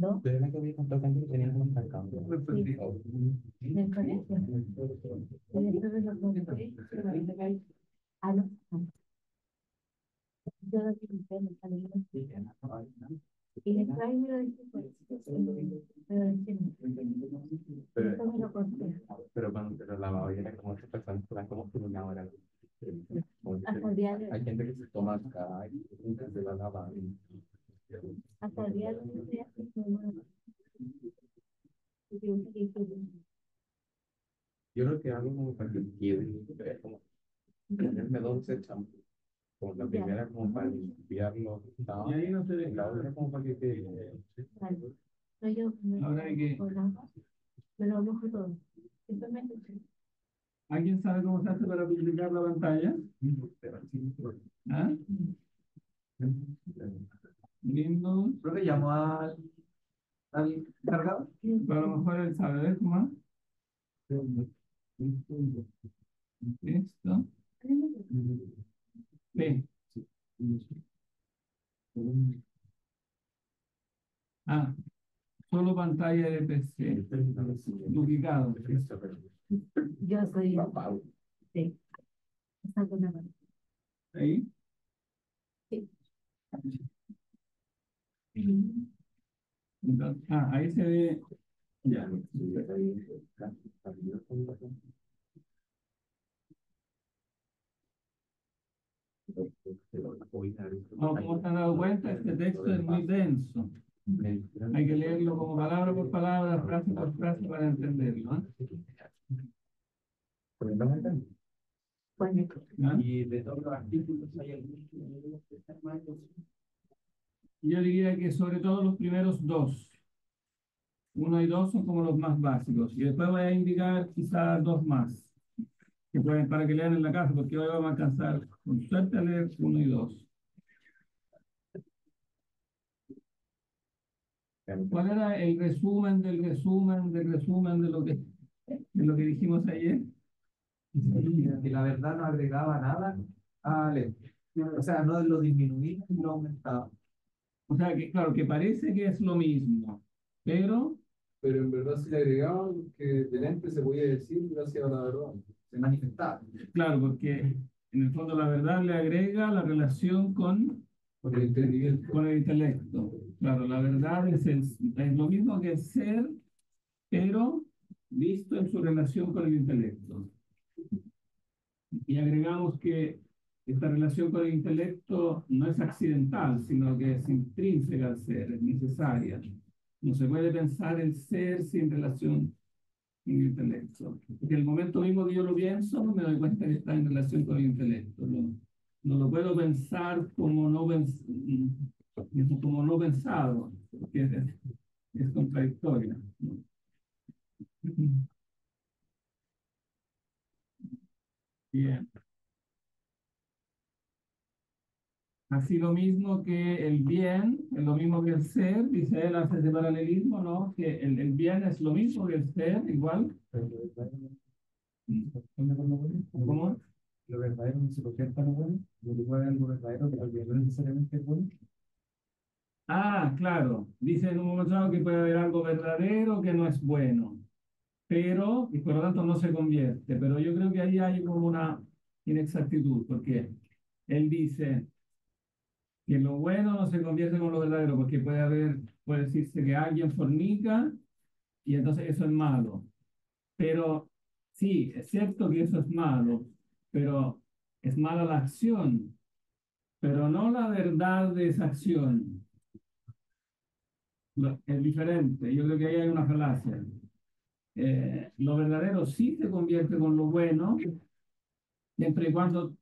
¿no? Pero la que había contado que tenían un intercambio. Sí, del colegio. Y después me lo compré, ah, no, no, yo lo quité, me salió. Y después me lo dije, pues, pero dije, no, Pero, eso me lo compré. pero cuando te lo lavaba, y era como esas personas que van como por una hora. Hasta el día de Hay hoy, gente que se toma acá y se la lava. hasta el día de hoy, no, yo utilizo, Yo creo que algo como para que quede, como ponerme 12 champús. Como la ya, primera como para limpiarlo. Y ahí no sé, la otra como para que quede. vale. No, yo me, Ahora hay que, con agua, me lo mojo todo. Simplemente, ¿alguien sabe cómo se hace para duplicar la pantalla? ¿Ah? Windows. Creo que llamó al cargador. A lo mejor él sabe, ¿ves cómo? Esto. P. Ah, solo pantalla de PC. Duplicado. yo soy, sí, está con la mano. Ahí. Sí. Entonces, ahí se ve. Ya. No, como se han dado cuenta, este texto es muy denso. Hay que leerlo como palabra por palabra, frase por frase para entenderlo. Bueno, ¿Ah? Y de todos los artículos hay algunos que están mal. Yo diría que sobre todo los primeros dos, uno y dos son como los más básicos. Y después voy a indicar quizás dos más, que pueden para que lean en la casa, porque hoy vamos a alcanzar con suerte a leer uno y dos. ¿Cuál era el resumen del resumen del resumen de lo que dijimos ayer? Y la verdad no agregaba nada a leer. O sea, no lo disminuía ni lo aumentaba. O sea, que claro, que parece que es lo mismo, pero Pero en verdad si le agregaban que delante se podía decir gracias a la verdad. Se manifestaba. claro, porque en el fondo la verdad le agrega la relación Por el entendimiento. con el intelecto. Claro, la verdad es lo mismo que el ser, pero visto en su relación con el intelecto. Y agregamos que esta relación con el intelecto no es accidental, sino que es intrínseca al ser, es necesaria. No se puede pensar el ser sin relación con el intelecto. Porque el momento mismo que yo lo pienso, me doy cuenta que está en relación con el intelecto. No lo puedo pensar como no pensado, porque es contradictorio, ¿no? Bien. Así lo mismo que el bien, es lo mismo que el ser, dice él, hace ese paralelismo, ¿no? Que el bien es lo mismo que el ser, igual. ¿Cómo? Lo verdadero no se convierte en bueno, lo que puede algo verdadero, pero que no necesariamente es bueno. Ah, claro. Dice en un momento dado que puede haber algo verdadero que no es bueno, pero, y por lo tanto no se convierte. Pero yo creo que ahí hay como una inexactitud, porque él dice que lo bueno no se convierte con lo verdadero, porque puede decirse que alguien fornica y entonces eso es malo. Pero sí, es cierto que eso es malo, pero es mala la acción, pero no la verdad de esa acción. Es diferente. Yo creo que ahí hay una falacia. Lo verdadero sí se convierte con lo bueno, siempre y cuando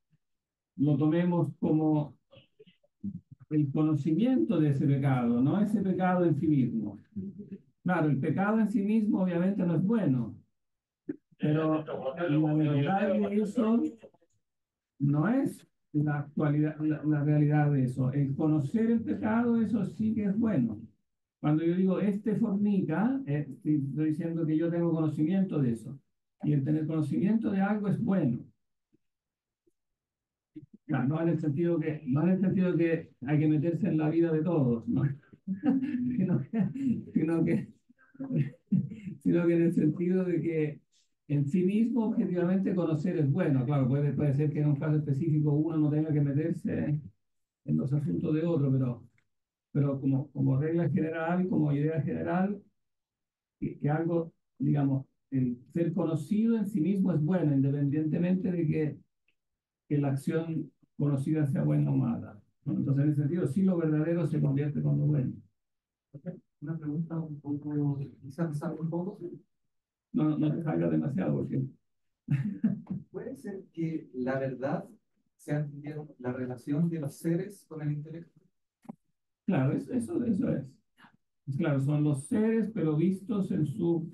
lo tomemos como el conocimiento de ese pecado, no ese pecado en sí mismo. Claro, el pecado en sí mismo obviamente no es bueno, pero la verdad de eso no es la actualidad, la realidad de eso. El conocer el pecado, eso sí que es bueno. Cuando yo digo este fornica, estoy diciendo que yo tengo conocimiento de eso. Y el tener conocimiento de algo es bueno. Claro, no en el sentido que hay que meterse en la vida de todos, ¿no? sino que, sino que, sino que en el sentido de que en sí mismo, objetivamente, conocer es bueno. Claro, puede ser que en un caso específico uno no tenga que meterse en los asuntos de otro, pero como regla general, como idea general, que algo, digamos, el ser conocido en sí mismo es bueno, independientemente de que la acción conocida sea buena o mala, ¿no? Entonces, en ese sentido, sí lo verdadero se convierte con lo bueno. Una pregunta un poco, quizás sabe un poco. No te salga demasiado, porque, ¿Puede ser que la verdad sea la relación de los seres con el intelecto? claro, eso es. Claro, son los seres, pero vistos en su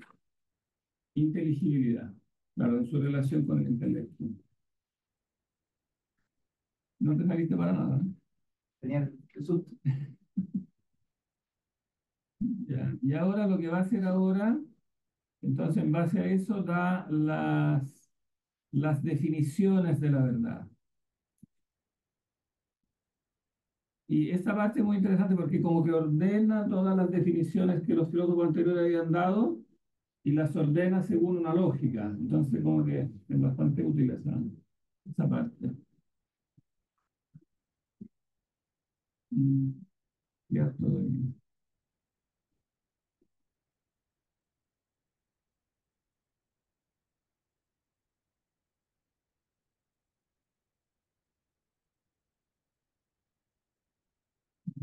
inteligibilidad, claro, en su relación con el intelecto. No te saliste para nada, ¿no? Tenían el susto. Ya. Y ahora lo que va a hacer ahora, entonces en base a eso da las definiciones de la verdad. Y esta parte es muy interesante porque como que ordena todas las definiciones que los filósofos anteriores habían dado y las ordena según una lógica. Entonces como que es bastante útil esa parte. Mm, ya estoy.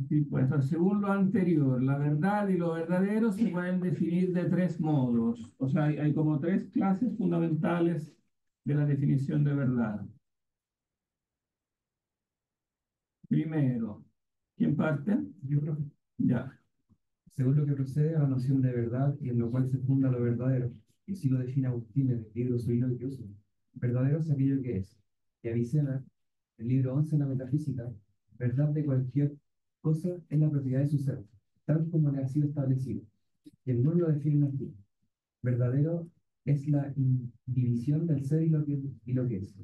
Sí, pues, entonces, según lo anterior, la verdad y lo verdadero se pueden definir de tres modos. O sea, hay como tres clases fundamentales de la definición de verdad. Primero, ¿quién parte? Yo creo que, Ya. según lo que procede a la noción de verdad y en lo cual se funda lo verdadero, y así lo define Agustín en el libro Soliloquios, verdadero es aquello que es. Y Avicena, el libro 11 en la metafísica, verdad de cualquier cosa es la propiedad de su ser, tal como le ha sido establecido. Y el mundo lo define así. Verdadero es la división del ser y lo que es.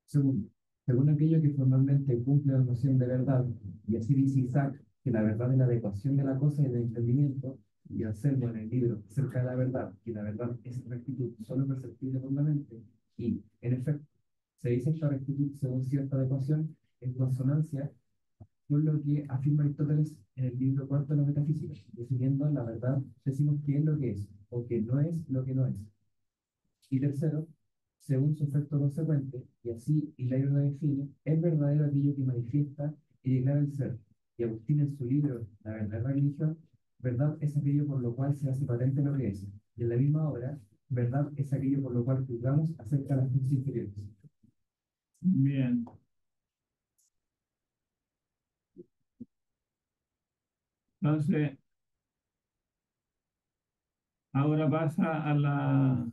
Segundo, según aquello que formalmente cumple la noción de verdad, y así dice Isaac, que la verdad es la adecuación de la cosa y del entendimiento, y Anselmo en el libro acerca de la verdad, que la verdad es rectitud solo perceptible por la mente, y en efecto, se dice esta rectitud según cierta adecuación, en consonancia con lo que afirma Aristóteles en el libro cuarto de la metafísica, definiendo la verdad, decimos que es lo que es, o que no es lo que no es. Y tercero, según su efecto consecuente, y así Hilario lo define, es verdadero aquello que manifiesta y declara el ser. Y Agustín en su libro La verdadera religión, verdad es aquello por lo cual se hace patente lo que es. Y en la misma obra, verdad es aquello por lo cual juzgamos acerca de las cosas inferiores. Bien. Entonces, ahora pasa a la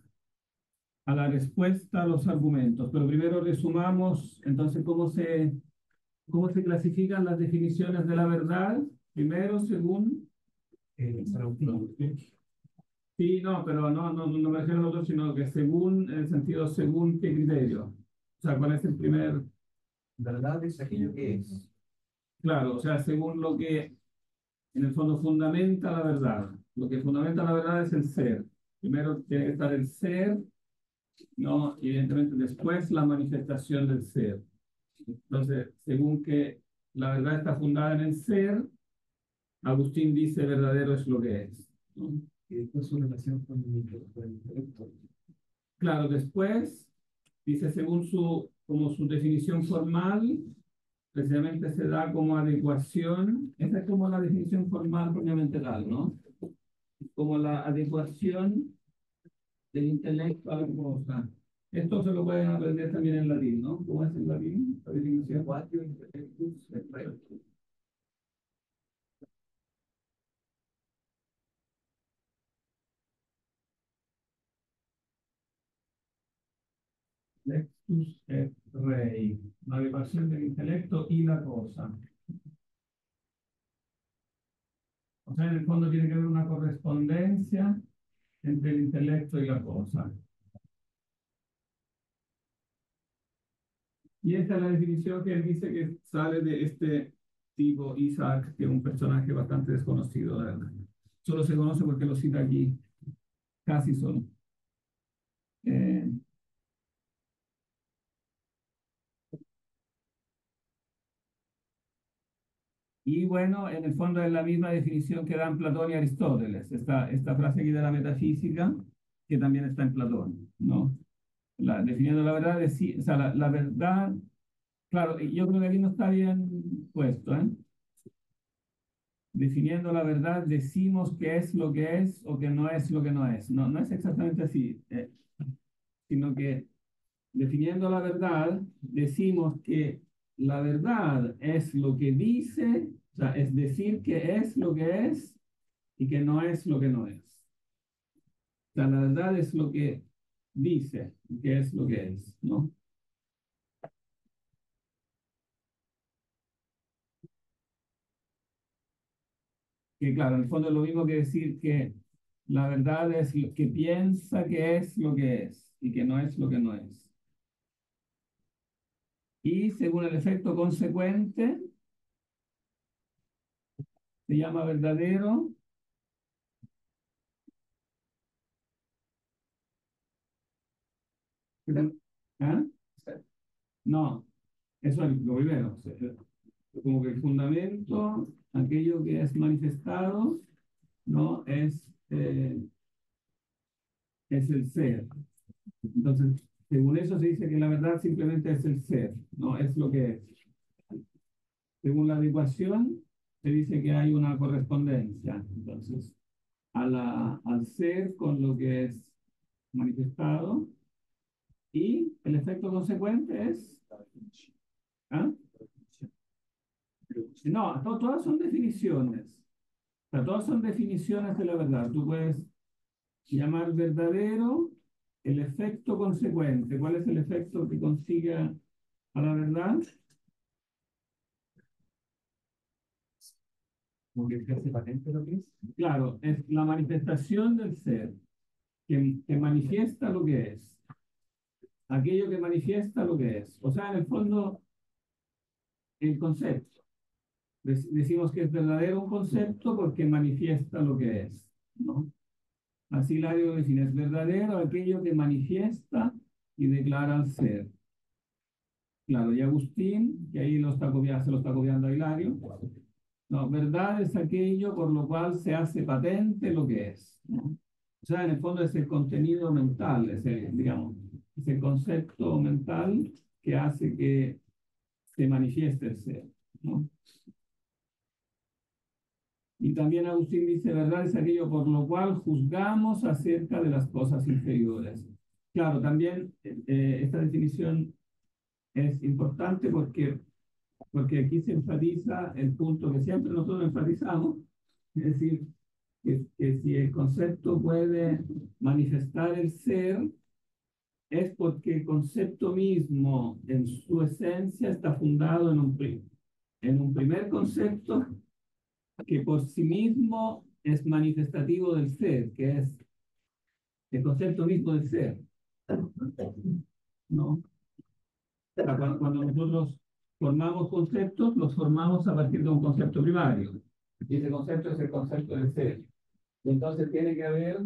respuesta a los argumentos. Pero primero resumamos, entonces, cómo se clasifican las definiciones de la verdad. Primero, según... San Agustín. Sí, no, pero no me refiero a nosotros, sino que según, en el sentido, según qué criterio. O sea, ¿cuál es el primer? Verdad es aquello que es. Claro, o sea, según lo que en el fondo fundamenta la verdad. Lo que fundamenta la verdad es el ser. Primero tiene que estar el ser, ¿no? Y evidentemente después la manifestación del ser. Entonces, según que la verdad está fundada en el ser, Agustín dice verdadero es lo que es, ¿no? Y después su relación con el intelecto. Claro, después dice según como su definición formal, precisamente se da como adecuación, esa es como la definición formal propiamente tal, ¿no? Como la adecuación del intelecto a la cosa. Esto se lo pueden aprender también en latín, ¿no? ¿Cómo es en latín? La definición. Quatio intellectus et reo. Lectus et rei, la adecuación del intelecto y la cosa. O sea, en el fondo tiene que haber una correspondencia entre el intelecto y la cosa. Y esta es la definición que él dice que sale de este tipo Isaac, que es un personaje bastante desconocido, la verdad. Solo se conoce porque lo cita aquí, casi solo. Eh, y bueno, en el fondo es la misma definición que dan Platón y Aristóteles. Esta frase aquí de la metafísica, que también está en Platón, ¿no? Definiendo la verdad, o sea, la verdad, claro, y yo creo que aquí no está bien puesto, ¿eh? Definiendo la verdad, decimos que es lo que es o que no es lo que no es. No, no es exactamente así, sino que definiendo la verdad, decimos que la verdad es lo que dice, o sea, es decir que es lo que es y que no es lo que no es. O sea, la verdad es lo que dice que es lo que es, ¿no? Que claro, en el fondo es lo mismo que decir que la verdad es lo que piensa que es lo que es y que no es lo que no es. Y según el efecto consecuente, se llama verdadero. ¿Ah? No, eso es lo primero. O sea, como que el fundamento, aquello que es manifestado, ¿no? Es el ser. Entonces, según eso se dice que la verdad simplemente es el ser, no es lo que es. Según la adecuación, se dice que hay una correspondencia. Entonces, al ser con lo que es manifestado y el efecto consecuente es... ¿Ah? No, todas son definiciones. O sea, todas son definiciones de la verdad. Tú puedes llamar verdadero el efecto consecuente. ¿Cuál es el efecto que consigue a la verdad? Como que se hace patente lo que es. Claro, es la manifestación del ser que manifiesta lo que es. Aquello que manifiesta lo que es. O sea, en el fondo, el concepto. Decimos que es verdadero un concepto porque manifiesta lo que es, ¿no? Así la define, es verdadero aquello que manifiesta y declara al ser. Claro, y Agustín, que ahí se lo está copiando a Hilario, no, verdad es aquello por lo cual se hace patente lo que es, ¿no? O sea, en el fondo es el contenido mental, digamos, es el concepto mental que hace que se manifieste el ser, ¿no? Y también Agustín dice, verdad es aquello por lo cual juzgamos acerca de las cosas inferiores. Claro, también esta definición es importante porque aquí se enfatiza el punto que siempre nosotros enfatizamos, es decir, que si el concepto puede manifestar el ser, es porque el concepto mismo en su esencia está fundado en un primer concepto que por sí mismo es manifestativo del ser, que es el concepto mismo del ser, ¿no? O sea, cuando nosotros formamos conceptos, los formamos a partir de un concepto primario. Y ese concepto es el concepto del ser. Y entonces tiene que haber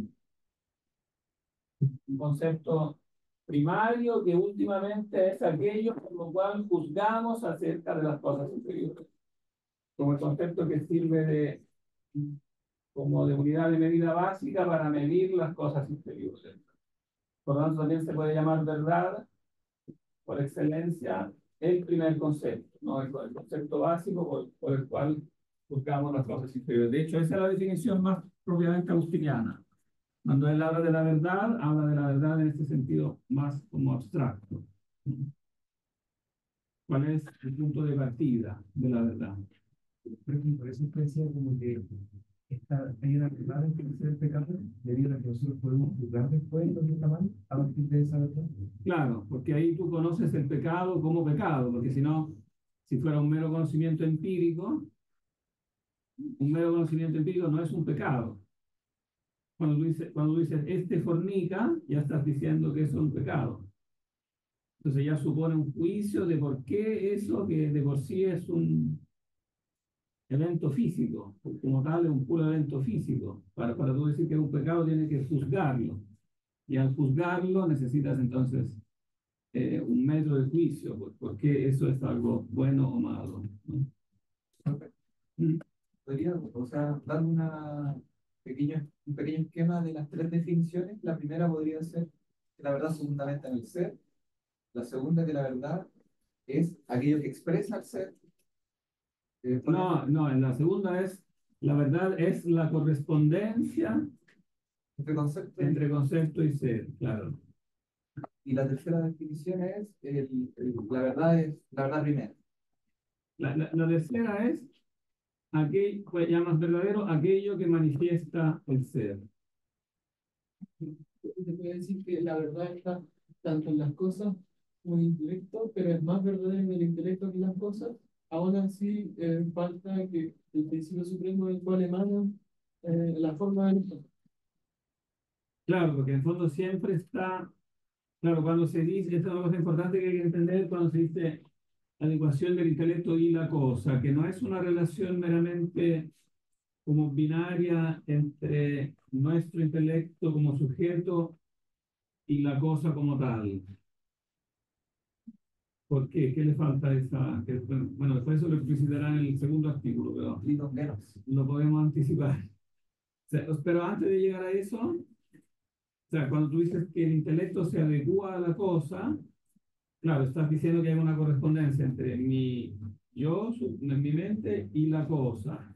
un concepto primario que últimamente es aquello por lo cual juzgamos acerca de las cosas inferiores. Como el concepto que sirve como de unidad de medida básica para medir las cosas inferiores. Por lo tanto, también se puede llamar verdad, por excelencia, el primer concepto, ¿no? El concepto básico por el cual buscamos las cosas inferiores. De hecho, esa es la definición más propiamente agustiniana. Cuando él habla de la verdad en este sentido más como abstracto. ¿Cuál es el punto de partida de la verdad? Por eso usted decía como que hay una verdad en que es el pecado, debido a que nosotros podemos juzgar después lo que está mal, a partir de esa verdad. Claro, porque ahí tú conoces el pecado como pecado, porque si no, si fuera un mero conocimiento empírico, un mero conocimiento empírico no es un pecado. cuando tú dices, este fornica, ya estás diciendo que eso es un pecado. Entonces ya supone un juicio de por qué eso, que de por sí es un evento físico, como tal es un puro evento físico. Para tú decir que es un pecado, tienes que juzgarlo. Y al juzgarlo necesitas entonces un metro de juicio, por qué eso es algo bueno o malo, ¿no? Mm. Podría, o sea, dar un pequeño esquema de las tres definiciones. La primera podría ser que la verdad se fundamenta en el ser. La segunda, que la verdad es aquello que expresa el ser. No, en la segunda es, la verdad es la correspondencia Entre conceptos. entre concepto y ser, claro. Y la tercera definición es la verdad es la verdad primera. La tercera es, aquello, pues llamas verdadero aquello que manifiesta el ser. Se puede decir que la verdad está tanto en las cosas como en el intelecto, pero es más verdadero en el intelecto que en las cosas. Aún así, falta que el principio supremo del cual emana la forma de las cosas. Claro, porque en el fondo siempre está, claro, cuando se dice, esta es una cosa importante que hay que entender cuando se dice adecuación del intelecto y la cosa, que no es una relación meramente como binaria entre nuestro intelecto como sujeto y la cosa como tal. ¿Por qué? ¿Qué le falta a esa? Bueno, después eso lo explicitará en el segundo artículo, pero Litos menos. lo podemos anticipar. Pero antes de llegar a eso, o sea, cuando tú dices que el intelecto se adecua a la cosa, claro, estás diciendo que hay una correspondencia entre en mi mente y la cosa.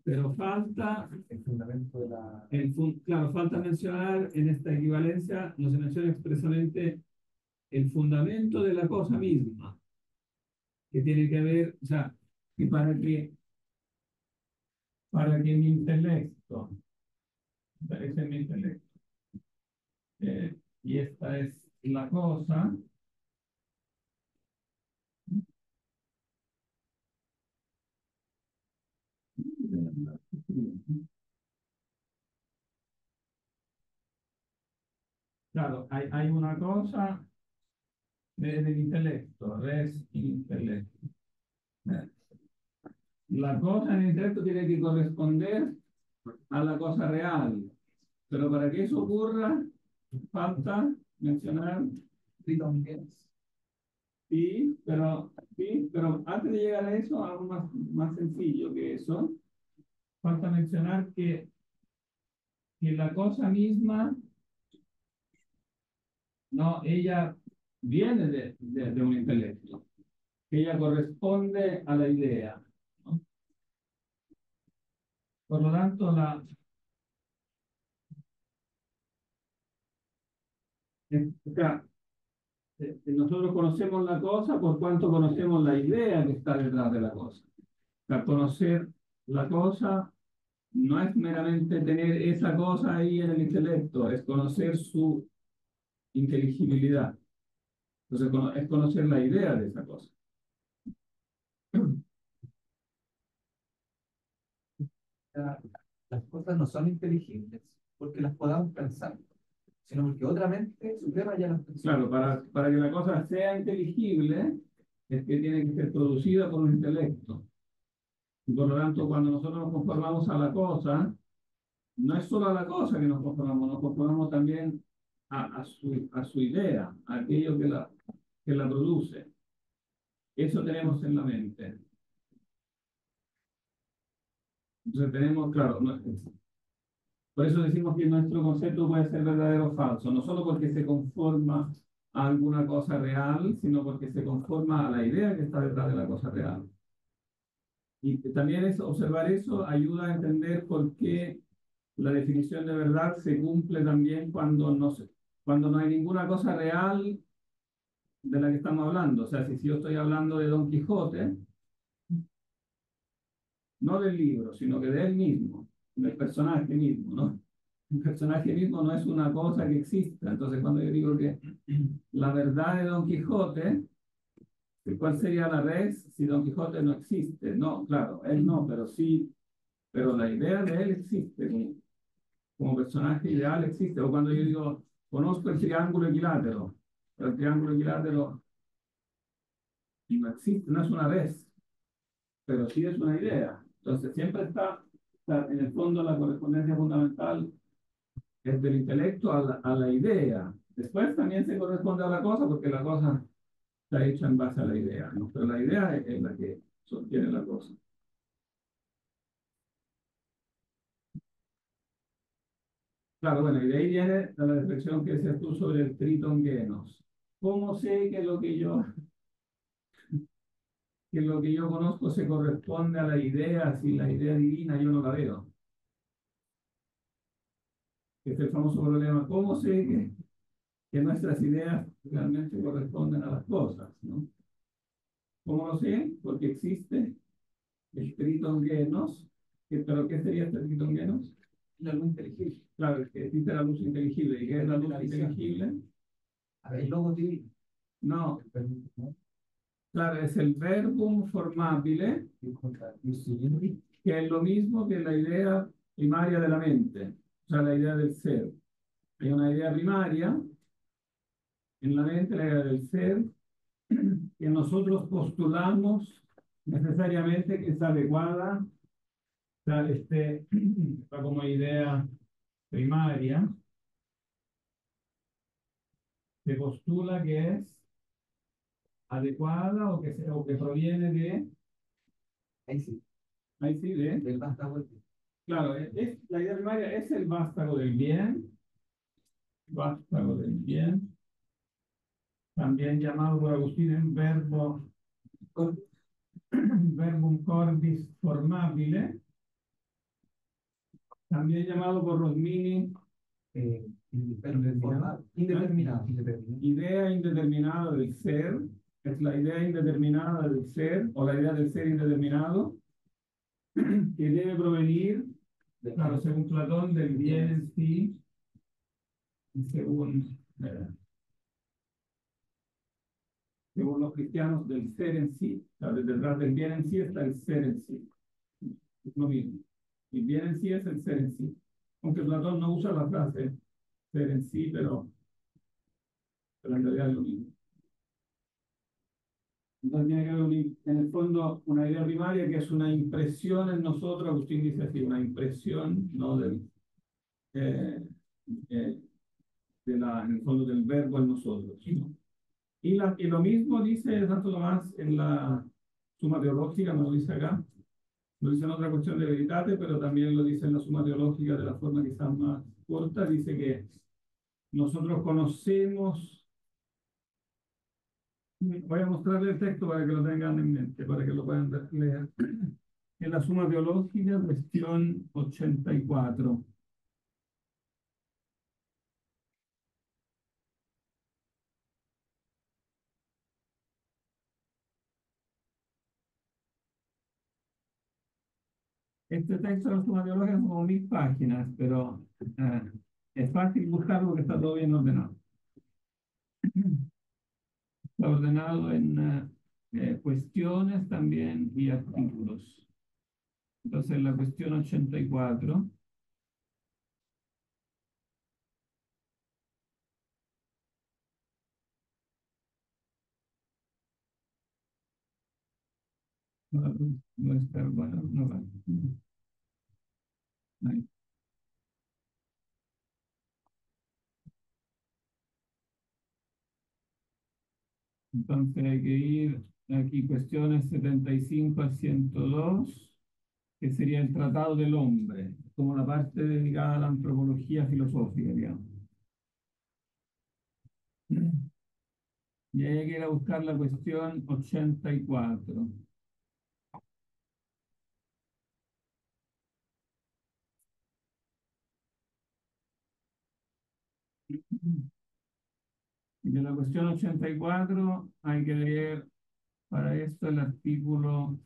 Pero falta, El fundamento de la... claro, falta mencionar en esta equivalencia, no se menciona expresamente el fundamento de la cosa misma, que tiene que ver, o sea, que para que mi intelecto, ese es mi intelecto, y esta es la cosa, claro, hay una cosa del intelecto, res intelecto. La cosa en el intelecto tiene que corresponder a la cosa real, pero para que eso ocurra, falta mencionar Litos menos. sí, pero antes de llegar a eso, algo más sencillo que eso, falta mencionar que la cosa misma, no, ella viene de un intelecto, que ella corresponde a la idea, ¿no? Por lo tanto, o sea, nosotros conocemos la cosa por cuanto conocemos la idea que está detrás de la cosa. O sea, conocer la cosa no es meramente tener esa cosa ahí en el intelecto, es conocer su inteligibilidad. Entonces, es conocer la idea de esa cosa. sea, las cosas no son inteligibles porque las podamos pensar, sino porque otra mente suprema ya las pensó. Claro, para que la cosa sea inteligible, es que tiene que ser producida por un intelecto. Y por lo tanto, cuando nosotros nos conformamos a la cosa, no es solo a la cosa que nos conformamos también a su idea, a aquello que la produce. Eso tenemos en la mente. Entonces tenemos, claro, por eso decimos que nuestro concepto puede ser verdadero o falso, no solo porque se conforma a alguna cosa real, sino porque se conforma a la idea que está detrás de la cosa real. Y también observar eso ayuda a entender por qué la definición de verdad se cumple también cuando no hay ninguna cosa real de la que estamos hablando. O sea, si yo estoy hablando de Don Quijote, no del libro, sino que de él mismo, del personaje mismo, ¿no? El personaje mismo no es una cosa que exista. Entonces, cuando yo digo que la verdad de Don Quijote, ¿cuál sería la res si Don Quijote no existe? No, claro, él no, pero sí, pero la idea de él existe. como personaje ideal existe. O cuando yo digo, conozco el triángulo equilátero, pero el triángulo equilátero no existe, no es una vez, pero sí es una idea. Entonces siempre está en el fondo la correspondencia fundamental es del intelecto a la idea. Después también se corresponde a la cosa, porque la cosa está hecha en base a la idea, ¿no? Pero la idea es la que sostiene la cosa. Claro, bueno, y de ahí viene la reflexión que decías tú sobre el triton genos. ¿Cómo sé que lo que yo conozco se corresponde a la idea, si la idea divina yo no la veo? Este es el famoso problema. ¿Cómo sé que nuestras ideas realmente corresponden a las cosas, ¿no? ¿Cómo lo sé? Porque existe el triton genos. ¿Pero qué sería este triton genos? La luz inteligible. Claro, es que existe la luz inteligible. ¿Y qué es la luz La visión. inteligible? A ver, el logo divino. No, claro, es el verbum formabile, que es lo mismo que la idea primaria de la mente, o sea, la idea del ser. Hay una idea primaria en la mente, la idea del ser, que nosotros postulamos necesariamente que es adecuada, o sea, está como idea primaria, se postula que es adecuada o que proviene de, Ahí sí, ahí sí, de, del vástago. claro, la idea primaria es el vástago del bien, también llamado por Agustín en verbum cordis formabile, también llamado por Rosmini Indeterminado. Indeterminado. idea indeterminada del ser, es la idea indeterminada del ser o la idea del ser indeterminado, que debe provenir, claro, según Platón, del bien en sí, y según los cristianos, del ser en sí. O sea, detrás del bien en sí está el ser en sí. Es lo mismo. El bien en sí es el ser en sí. Aunque Platón no usa la frase ser en sí, pero en realidad es lo mismo. Entonces tiene que haber en el fondo una idea primaria que es una impresión en nosotros. Agustín dice así, una impresión, ¿no? Eh, eh, en el fondo del verbo en nosotros, ¿no? Y lo mismo dice Santo Tomás en la Suma Teológica, no lo dice acá, lo dice en otra cuestión de Veritate, pero también lo dice en la Suma Teológica de la forma quizás más corta, dice que nosotros conocemos, voy a mostrarle el texto para que lo tengan en mente, para que lo puedan leer, en la Suma Teológica, cuestión 84. Este texto de la Suma Teológica son como 1000 páginas, pero es fácil buscarlo porque está todo bien ordenado. Está ordenado en cuestiones también y artículos. Entonces, la cuestión 84, no está, bueno, no va. Ahí. Entonces, hay que ir aquí, cuestiones 75 al 102, que sería el Tratado del Hombre, como la parte dedicada a la antropología filosófica, digamos. Y ahí hay que ir a buscar la cuestión 84. Y de la cuestión 84 hay que leer para esto el artículo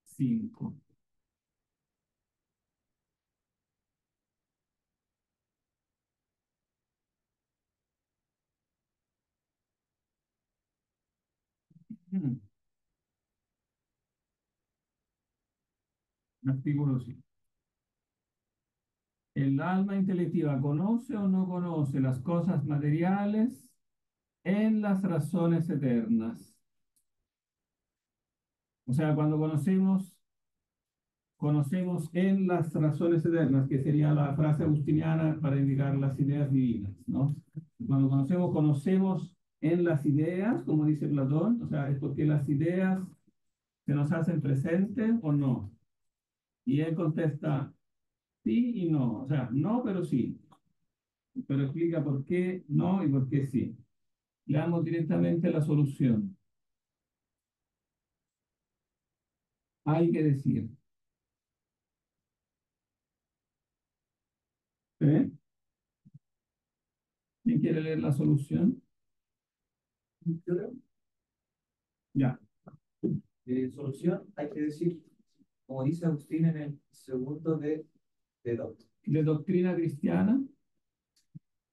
5. Artículo 5. ¿El alma intelectiva conoce o no conoce las cosas materiales en las razones eternas? O sea, cuando conocemos en las razones eternas, que sería la frase agustiniana para indicar las ideas divinas, ¿no? Cuando conocemos en las ideas, como dice Platón, o sea, es porque las ideas se nos hacen presentes o no. Y él contesta sí y no, o sea, no, pero sí, pero explica por qué no y por qué sí. Le damos directamente la solución. Hay que decir. ¿Eh? ¿Quién quiere leer la solución? Yo creo Ya. solución, hay que decir, como dice Agustín en el segundo de Dot, De doctrina cristiana.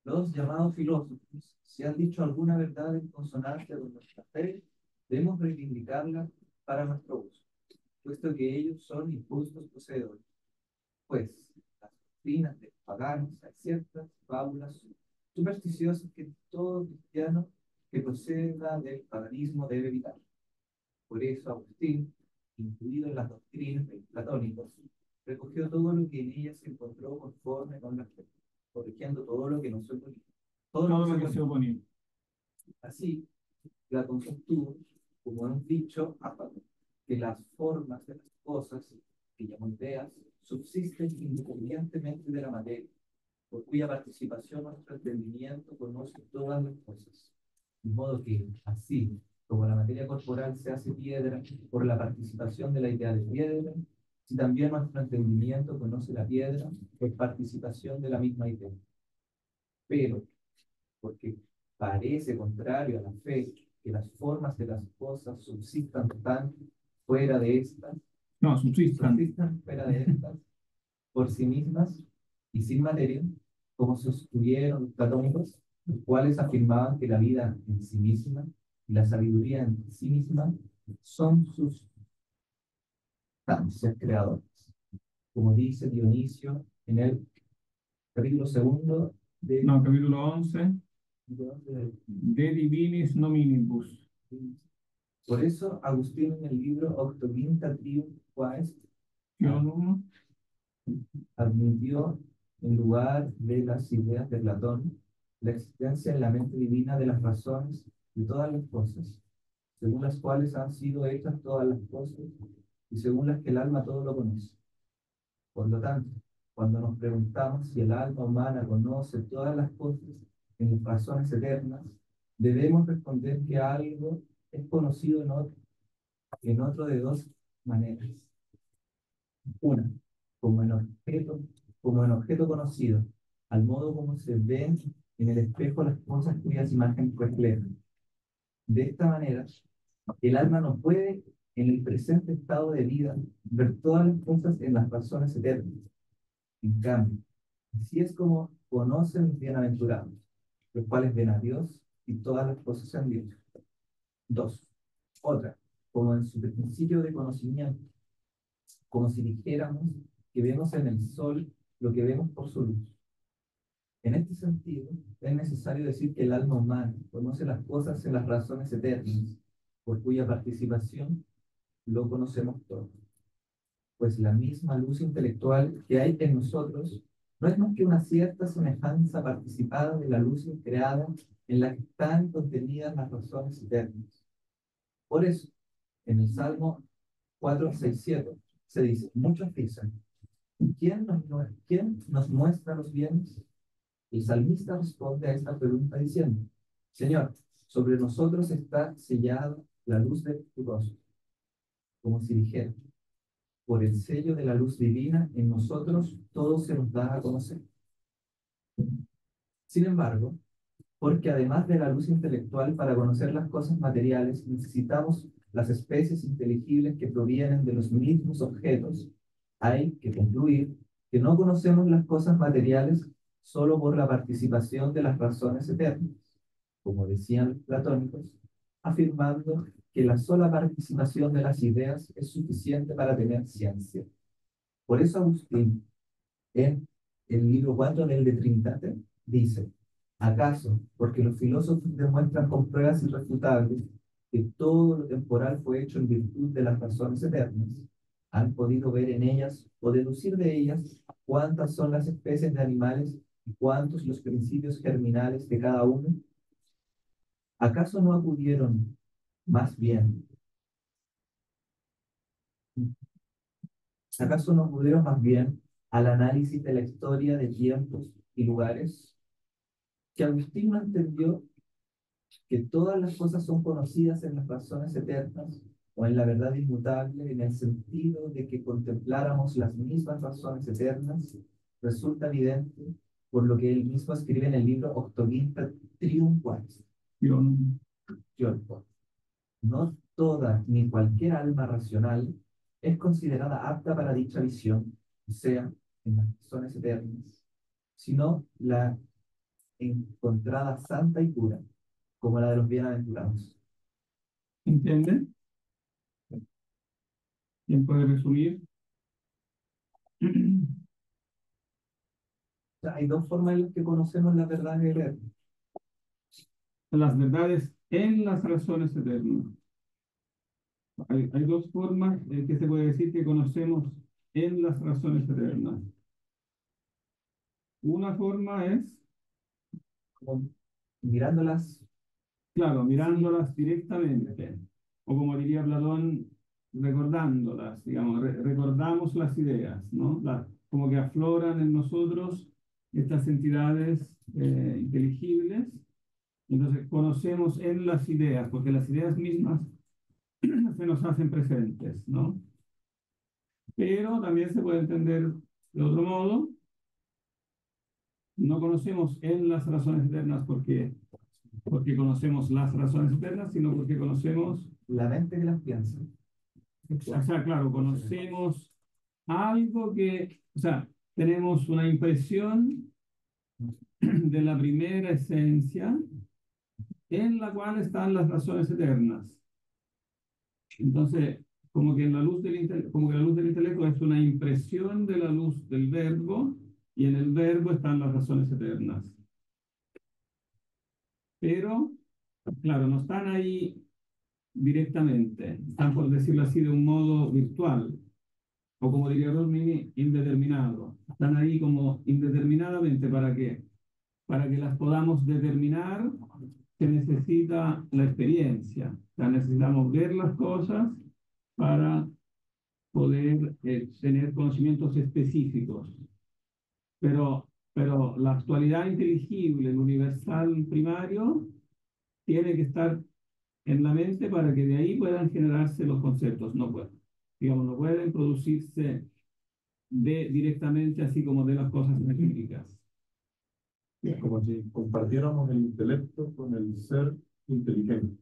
los llamados filósofos, si han dicho alguna verdad en consonancia con nuestra fe, debemos reivindicarla para nuestro uso, puesto que ellos son injustos poseedores. Pues las doctrinas de los paganos hay ciertas fábulas supersticiosas que todo cristiano que proceda del paganismo debe evitar. Por eso Agustín, incluido en las doctrinas de los platónicos, recogió todo lo que en ellas se encontró conforme con la fe, corrigiendo todo lo que no se oponía. Todo lo Todo que lo se que se oponía. oponía. Así, Platón sostuvo, como hemos dicho, que las formas de las cosas, que llamó ideas, subsisten independientemente de la materia, por cuya participación nuestro entendimiento conoce todas las cosas. De modo que, así como la materia corporal se hace piedra por la participación de la idea de piedra, si también nuestro entendimiento conoce la piedra por participación de la misma idea. Pero, porque parece contrario a la fe que las formas de las cosas subsistan tan fuera de estas, No, subsistan. subsistan fuera de estas, por sí mismas y sin materia, como sostuvieron los platónicos, los cuales afirmaban que la vida en sí misma y la sabiduría en sí misma son sustancias creadoras, como dice Dionisio en el capítulo segundo No, capítulo 11. de De divinis nominibus. Por eso Agustín en el libro Octoginta Trium Quaest Ionum. admitió, en lugar de las ideas de Platón, la existencia en la mente divina de las razones de todas las cosas, según las cuales han sido hechas todas las cosas y según las que el alma todo lo conoce. Por lo tanto, cuando nos preguntamos si el alma humana conoce todas las cosas en las razones eternas, debemos responder que algo es conocido en otro de dos maneras. Una, como en objeto conocido, al modo como se ven en el espejo las cosas cuyas imágenes reflejan. De esta manera, el alma no puede, en el presente estado de vida, ver todas las cosas en las razones eternas. En cambio, así es como conocen los bienaventurados, los cuales ven a Dios y todas las cosas en Dios. Dos, otra, como en su principio de conocimiento, como si dijéramos que vemos en el sol lo que vemos por su luz. En este sentido, es necesario decir que el alma humana conoce las cosas en las razones eternas, por cuya participación lo conocemos todo. Pues la misma luz intelectual que hay en nosotros no es más que una cierta semejanza participada de la luz creada en la que están contenidas las razones eternas. Por eso, en el Salmo 467 se dice, muchos dicen, ¿quién nos muestra los bienes? El salmista responde a esta pregunta diciendo, Señor, sobre nosotros está sellada la luz de tu rostro, como si dijera, por el sello de la luz divina en nosotros todo se nos da a conocer. Sin embargo, porque además de la luz intelectual para conocer las cosas materiales, necesitamos las especies inteligibles que provienen de los mismos objetos, hay que concluir que no conocemos las cosas materiales solo por la participación de las razones eternas, como decían los platónicos, afirmando que la sola participación de las ideas es suficiente para tener ciencia. Por eso Agustín, en el libro 4 del De Trinitate, dice, ¿acaso, porque los filósofos demuestran con pruebas irrefutables que todo lo temporal fue hecho en virtud de las razones eternas, han podido ver en ellas o deducir de ellas cuántas son las especies de animales y cuántos los principios germinales de cada uno? ¿Acaso no acudieron más bien? ¿Acaso no acudieron más bien al análisis de la historia de tiempos y lugares? Que Agustín no entendió que todas las cosas son conocidas en las razones eternas o en la verdad inmutable, en el sentido de que contempláramos las mismas razones eternas, resulta evidente por lo que él mismo escribe en el libro Octoginta Triumquaris. Yo, No toda ni cualquier alma racional es considerada apta para dicha visión, o sea, en las razones eternas, sino la encontrada santa y pura, como la de los bienaventurados. ¿entienden? ¿Quién puede resumir? O sea, hay dos formas en las que conocemos las verdades eternas. Las verdades en las razones eternas. Hay dos formas que se puede decir que conocemos en las razones eternas. Una forma es, Como mirándolas, claro, mirándolas directamente, o como diría Platón, recordándolas, digamos, recordamos las ideas, ¿no? Como que afloran en nosotros estas entidades inteligibles, entonces conocemos en las ideas, porque las ideas mismas se nos hacen presentes, ¿no? Pero también se puede entender de otro modo, no conocemos en las razones eternas porque conocemos las razones eternas, sino porque conocemos, la mente que las piensa. o sea, claro, conocemos algo que, o sea, tenemos una impresión de la primera esencia en la cual están las razones eternas. Entonces, como que como que la luz del intelecto es una impresión de la luz del verbo, y en el verbo están las razones eternas. Pero, claro, no están ahí directamente, están, por decirlo así, de un modo virtual, o como diría Rosmini, indeterminado. Están ahí como indeterminadamente. ¿Para qué? Para que las podamos determinar, se necesita la experiencia. O sea, necesitamos ver las cosas para poder tener conocimientos específicos. Pero la actualidad inteligible, el universal primario, tiene que estar en la mente para que de ahí puedan generarse los conceptos. No pueden, digamos, no pueden producirse directamente así como de las cosas empíricas. Es como si compartiéramos el intelecto con el ser inteligente.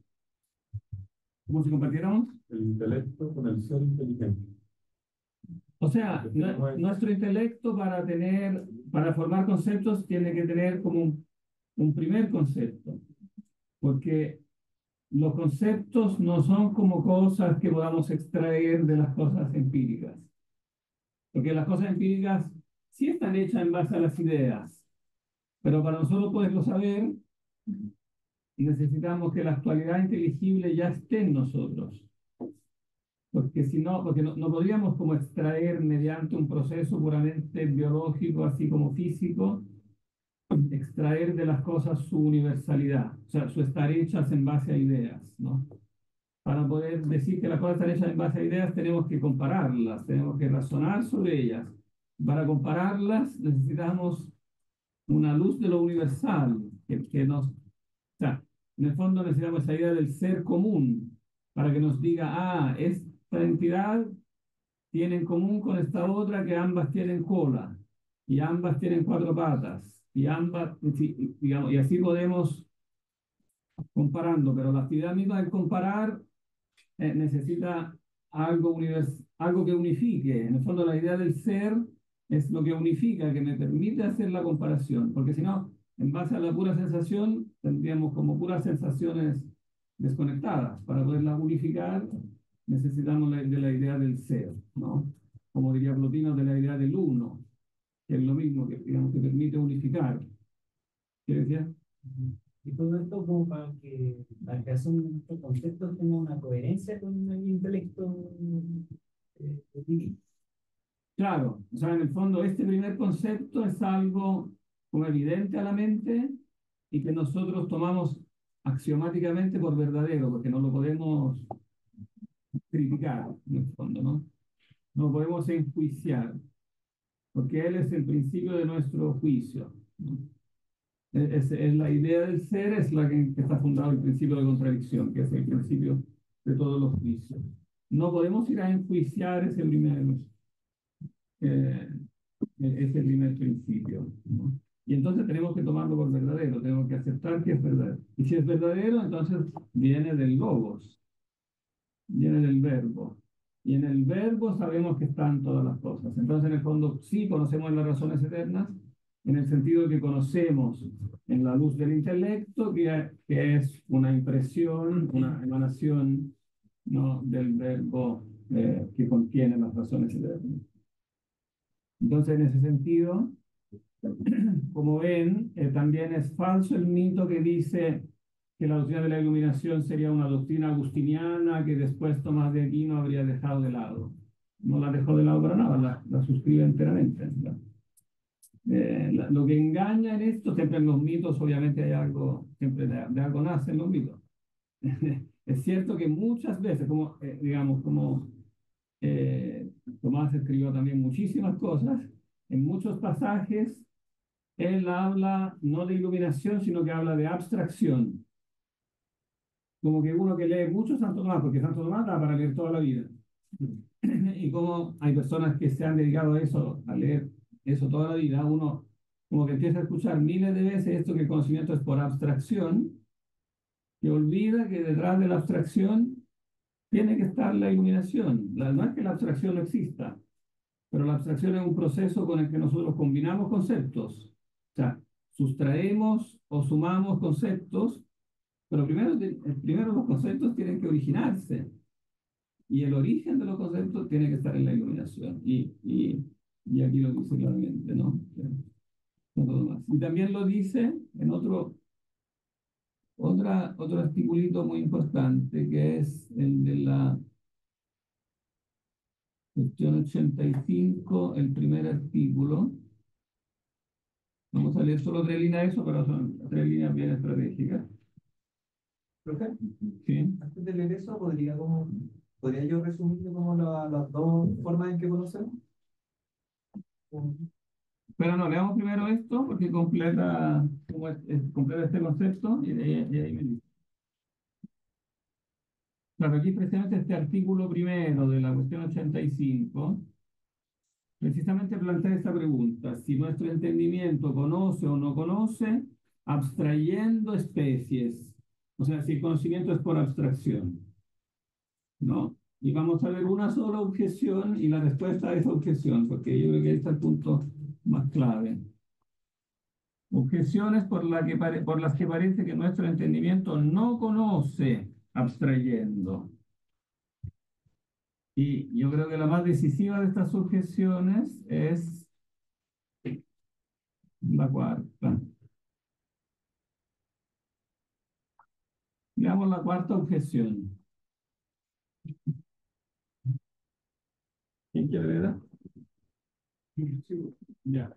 ¿Cómo si compartiéramos? El intelecto con el ser inteligente. O sea, nuestro intelecto para formar conceptos tiene que tener como un primer concepto, porque los conceptos no son como cosas que podamos extraer de las cosas empíricas, porque las cosas empíricas sí están hechas en base a las ideas, pero para nosotros poderlo saber, necesitamos que la actualidad inteligible ya esté en nosotros. Porque si no, porque no podríamos como extraer mediante un proceso puramente biológico, así como físico, extraer de las cosas su universalidad, o sea, su estar hechas en base a ideas, ¿no? Para poder decir que las cosas están hechas en base a ideas, tenemos que compararlas, tenemos que razonar sobre ellas. Para compararlas necesitamos una luz de lo universal, que nos, o sea, en el fondo necesitamos esa idea del ser común, para que nos diga, ah, esta entidad tiene en común con esta otra que ambas tienen cola, y ambas tienen cuatro patas, y ambas, digamos, y así podemos comparando, pero la actividad misma del comparar necesita algo que unifique. En el fondo, la idea del ser es lo que unifica, que me permite hacer la comparación, porque si no, en base a la pura sensación, tendríamos como puras sensaciones desconectadas. Para poderlas unificar, necesitamos de la idea del ser, ¿no? Como diría Plotino, de la idea del uno. que es lo mismo, que, digamos, que permite unificar. ¿Qué decía? Y todo esto como para que la creación de nuestros conceptos tenga una coherencia con el intelecto divino. Claro, o sea, en el fondo este primer concepto es algo como evidente a la mente y que nosotros tomamos axiomáticamente por verdadero, porque no lo podemos criticar, en el fondo, ¿no? No lo podemos enjuiciar, porque él es el principio de nuestro juicio, ¿no? Es la idea del ser, es la que está fundado el principio de contradicción, que es el principio de todos los juicios. No podemos ir a enjuiciar eh, ese primer principio, ¿no? Y entonces tenemos que tomarlo por verdadero, tenemos que aceptar que es verdadero. Y si es verdadero, entonces viene del logos, viene del verbo. Y en el verbo sabemos que están todas las cosas. Entonces, en el fondo, sí conocemos las razones eternas, en el sentido de que conocemos en la luz del intelecto, que es una impresión, una emanación, ¿no?, del verbo que contiene las razones eternas. Entonces, en ese sentido, como ven, también es falso el mito que dice que la doctrina de la iluminación sería una doctrina agustiniana que después Tomás de Aquino habría dejado de lado. No la dejó de lado para nada, la suscribe enteramente, ¿no? Lo que engaña en esto, siempre en los mitos, obviamente hay algo, siempre de algo nacen los mitos. Es cierto que muchas veces, como digamos, como Tomás escribió también muchísimas cosas, en muchos pasajes él habla no de iluminación, sino que habla de abstracción. Como que uno que lee mucho Santo Tomás, porque Santo Tomás da para leer toda la vida. Y como hay personas que se han dedicado a eso, a leer eso toda la vida, uno como que empieza a escuchar miles de veces esto, que el conocimiento es por abstracción, que olvida que detrás de la abstracción tiene que estar la iluminación. No es que la abstracción no exista, pero la abstracción es un proceso con el que nosotros combinamos conceptos. O sea, sustraemos o sumamos conceptos, pero primero los conceptos tienen que originarse. Y el origen de los conceptos tiene que estar en la iluminación. Y aquí lo dice claramente, ¿no? No todo más. Y también lo dice en otro articulito muy importante, que es el de la cuestión 85, el primer artículo. Vamos a leer solo 3 líneas de eso, pero son 3 líneas bien estratégicas. Profe, ¿Sí? antes de leer eso, ¿podría yo resumirlo como las dos formas en que conocemos? Pero no, leamos primero esto porque completa, completa este concepto y ahí me dice. Claro, aquí precisamente este artículo primero de la cuestión 85 precisamente plantea esta pregunta: si nuestro entendimiento conoce o no conoce, abstrayendo especies. O sea, si el conocimiento es por abstracción, ¿no? Y vamos a ver una sola objeción y la respuesta a esa objeción, porque yo creo que ahí está el punto más clave. Objeciones por las que parece que nuestro entendimiento no conoce abstrayendo. Y yo creo que la más decisiva de estas objeciones es la cuarta. Veamos la cuarta objeción. ¿Quién quiere leerla? Sí. Ya.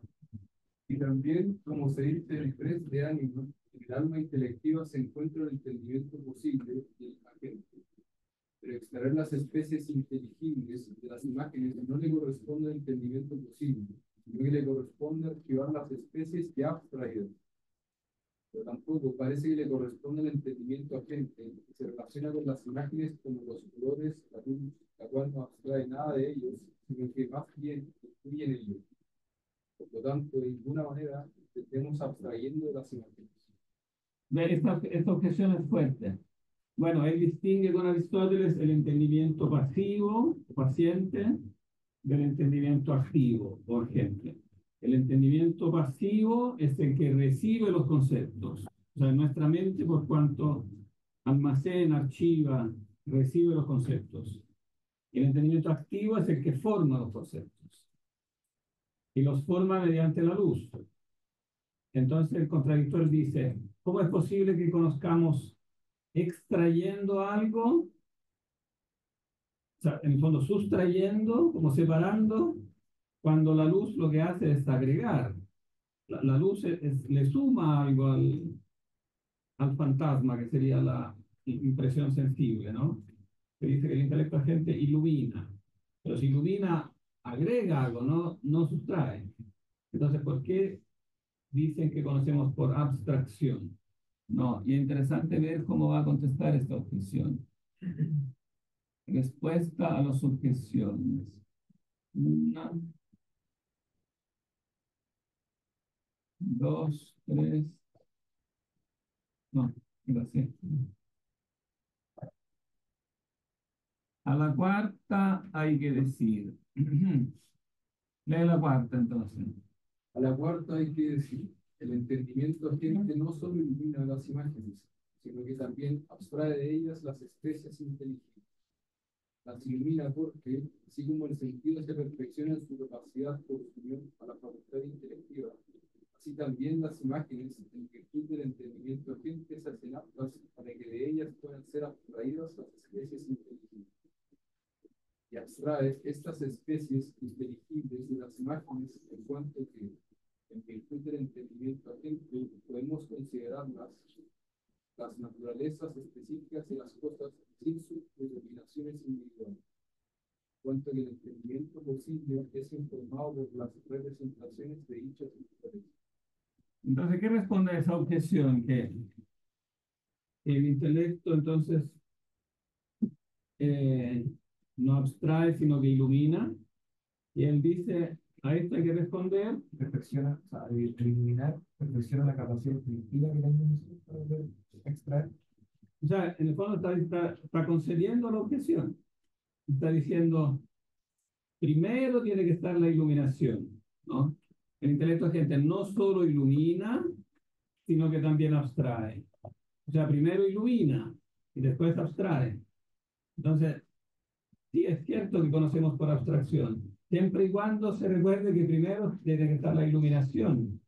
Y también, como se dice en el Express de ánimo, en el alma intelectiva se encuentra el entendimiento posible y el agente. Pero extraer las especies inteligibles de las imágenes no le corresponde al entendimiento posible, sino que le corresponde archivar las especies ya abstraídas. Pero tampoco parece que le corresponde al entendimiento agente, que se relaciona con las imágenes como los colores, la luz, la cual no abstrae nada de ellos, sino que más bien influye en ellos. Por lo tanto, de ninguna manera estemos abstrayendo de las imágenes. Esta objeción es fuerte. Bueno, él distingue con Aristóteles el entendimiento pasivo, paciente, del entendimiento activo, por ejemplo. El entendimiento pasivo es el que recibe los conceptos. O sea, nuestra mente, por cuanto almacena, archiva, recibe los conceptos. Y el entendimiento activo es el que forma los conceptos. y los forma mediante la luz. Entonces el contradictor dice, ¿cómo es posible que conozcamos extrayendo algo? O sea, en el fondo sustrayendo, como separando, cuando la luz lo que hace es agregar. La luz le suma algo al fantasma, que sería la impresión sensible, ¿no? Que dice que el intelecto agente ilumina. Pero si ilumina, agrega algo, no sustrae. Entonces, ¿por qué dicen que conocemos por abstracción? No, y es interesante ver cómo va a contestar esta objeción. Respuesta a las objeciones. Una, dos, tres. No, gracias. A la cuarta hay que decir. Lee la cuarta entonces. A la cuarta hay que decir, el entendimiento agente no solo ilumina las imágenes, sino que también abstrae de ellas las especies inteligentes. Las ilumina porque, así como el sentido se perfecciona en su capacidad por unión a la facultad intelectiva, así también las imágenes, en virtud del entendimiento agente, se hacen aptas para que de ellas puedan ser abstraídas las especies inteligentes. Y abstrae estas especies inteligibles de las imágenes en cuanto que, en virtud del entendimiento agente, podemos considerarlas las naturalezas específicas de las cosas sin sus determinaciones individuales. Cuanto que el entendimiento posible es informado por las representaciones de dichas naturalezas. Entonces, ¿qué responde a esa objeción? Que el intelecto entonces eh, no abstrae, sino que ilumina. Y él dice, a esto hay que responder. Perfecciona, o sea, al iluminar, perfecciona la capacidad cognitiva que tenemos nosotros para poder extraer. O sea, en el fondo está concediendo la objeción. Está diciendo, primero tiene que estar la iluminación, ¿no? El intelecto agente no solo ilumina, sino que también abstrae. O sea, primero ilumina y después abstrae. Entonces, sí es cierto que conocemos por abstracción, siempre y cuando se recuerde que primero tiene que estar la iluminación.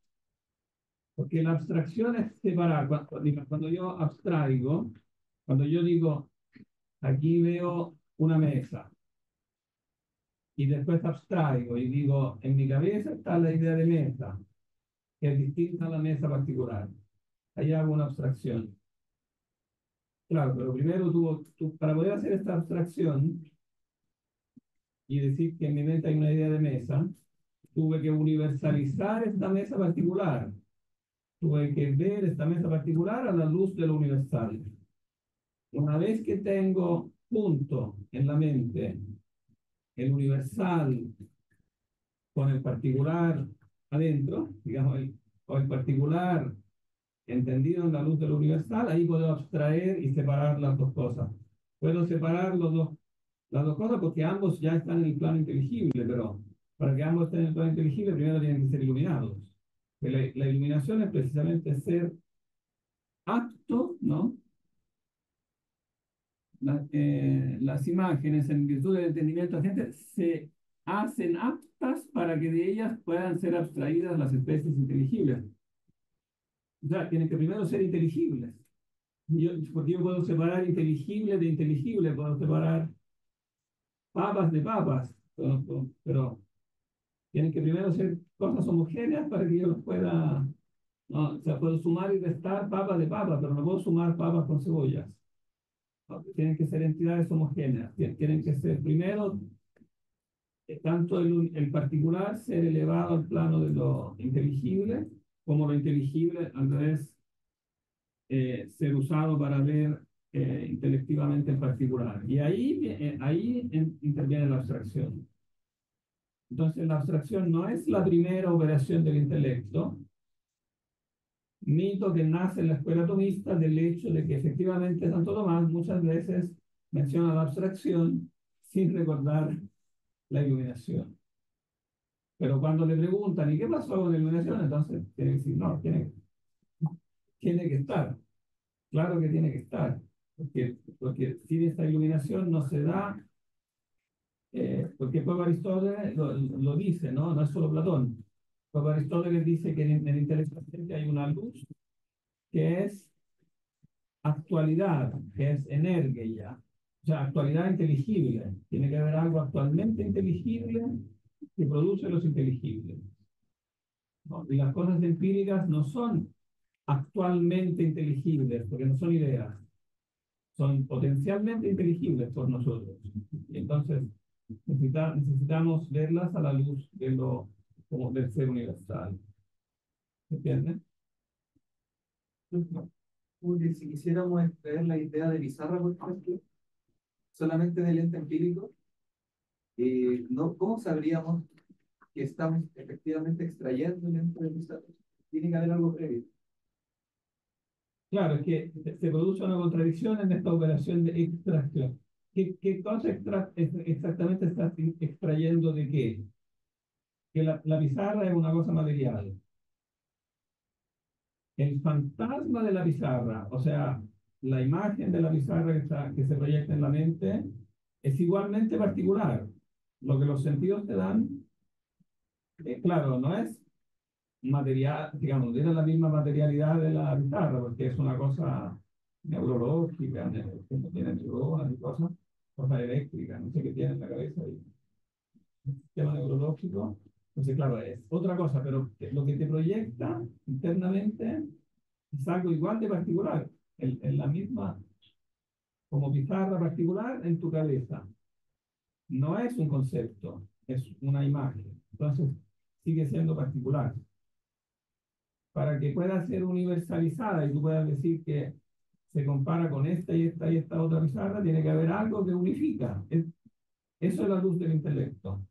Porque la abstracción es separar. Cuando yo abstraigo, cuando yo digo, aquí veo una mesa, y después abstraigo y digo, en mi cabeza está la idea de mesa, que es distinta a la mesa particular. Ahí hago una abstracción. Claro, pero primero para poder hacer esta abstracción y decir que en mi mente hay una idea de mesa, tuve que universalizar esta mesa particular. Tuve que ver esta mesa particular a la luz de lo universal. Una vez que tengo punto en la mente, el universal con el particular adentro, digamos, o el particular entendido en la luz de lo universal, ahí puedo abstraer y separar las dos cosas. Puedo separar las dos cosas porque ambos ya están en el plano inteligible, pero para que ambos estén en el plano inteligible, primero tienen que ser iluminados. La iluminación es precisamente ser apto, ¿no? Las imágenes en virtud del entendimiento de la gente se hacen aptas para que de ellas puedan ser abstraídas las especies inteligibles. O sea, tienen que primero ser inteligibles. Porque yo puedo separar inteligible de inteligible, puedo separar papas de papas, pero tienen que primero ser cosas homogéneas para que yo los pueda, no, o sea, puedo sumar y restar papas de papas, pero no puedo sumar papas con cebollas. No, tienen que ser entidades homogéneas, tienen que ser primero, tanto el particular ser elevado al plano de lo inteligible, como lo inteligible al revés ser usado para ver intelectivamente en particular. Y ahí interviene la abstracción. Entonces, la abstracción no es la primera operación del intelecto, mito que nace en la escuela tomista del hecho de que efectivamente Santo Tomás muchas veces menciona la abstracción sin recordar la iluminación. Pero cuando le preguntan, ¿y qué pasó con la iluminación? Entonces tiene que decir, no, tiene que estar. Claro que tiene que estar, porque sin esta iluminación no se da Porque el propio Aristóteles lo dice, ¿no? No es solo Platón. El propio Aristóteles dice que en el intelecto hay una luz que es actualidad, que es energía, o sea, actualidad inteligible. Tiene que haber algo actualmente inteligible que produce los inteligibles, ¿no? Y las cosas empíricas no son actualmente inteligibles, porque no son ideas, son potencialmente inteligibles por nosotros. Y entonces necesitamos verlas a la luz de lo, como del ser universal. ¿Se entiende? Porque si quisiéramos extraer la idea de pizarra, por ejemplo, solamente del ente empírico, no, ¿cómo sabríamos que estamos efectivamente extrayendo el ente de pizarra? Tiene que haber algo previo. Claro, es que se produce una contradicción en esta operación de extracción. ¿Qué cosa exactamente estás extrayendo de qué? Que la pizarra es una cosa material. El fantasma de la pizarra, o sea, la imagen de la pizarra que se proyecta en la mente, es igualmente particular. Lo que los sentidos te dan, claro, no es material, digamos, no tiene la misma materialidad de la pizarra, porque es una cosa neurológica, que no tiene neuronas y cosas eléctricas, no sé qué tiene en la cabeza, y un sistema neurológico. Entonces, claro, es otra cosa, pero lo que te proyecta internamente es algo igual de particular, en la misma, como pizarra particular en tu cabeza. No es un concepto, es una imagen. Entonces, sigue siendo particular. Para que pueda ser universalizada y tú puedas decir que se compara con esta y esta y esta otra pizarra, tiene que haber algo que unifica. Eso es la luz del intelecto.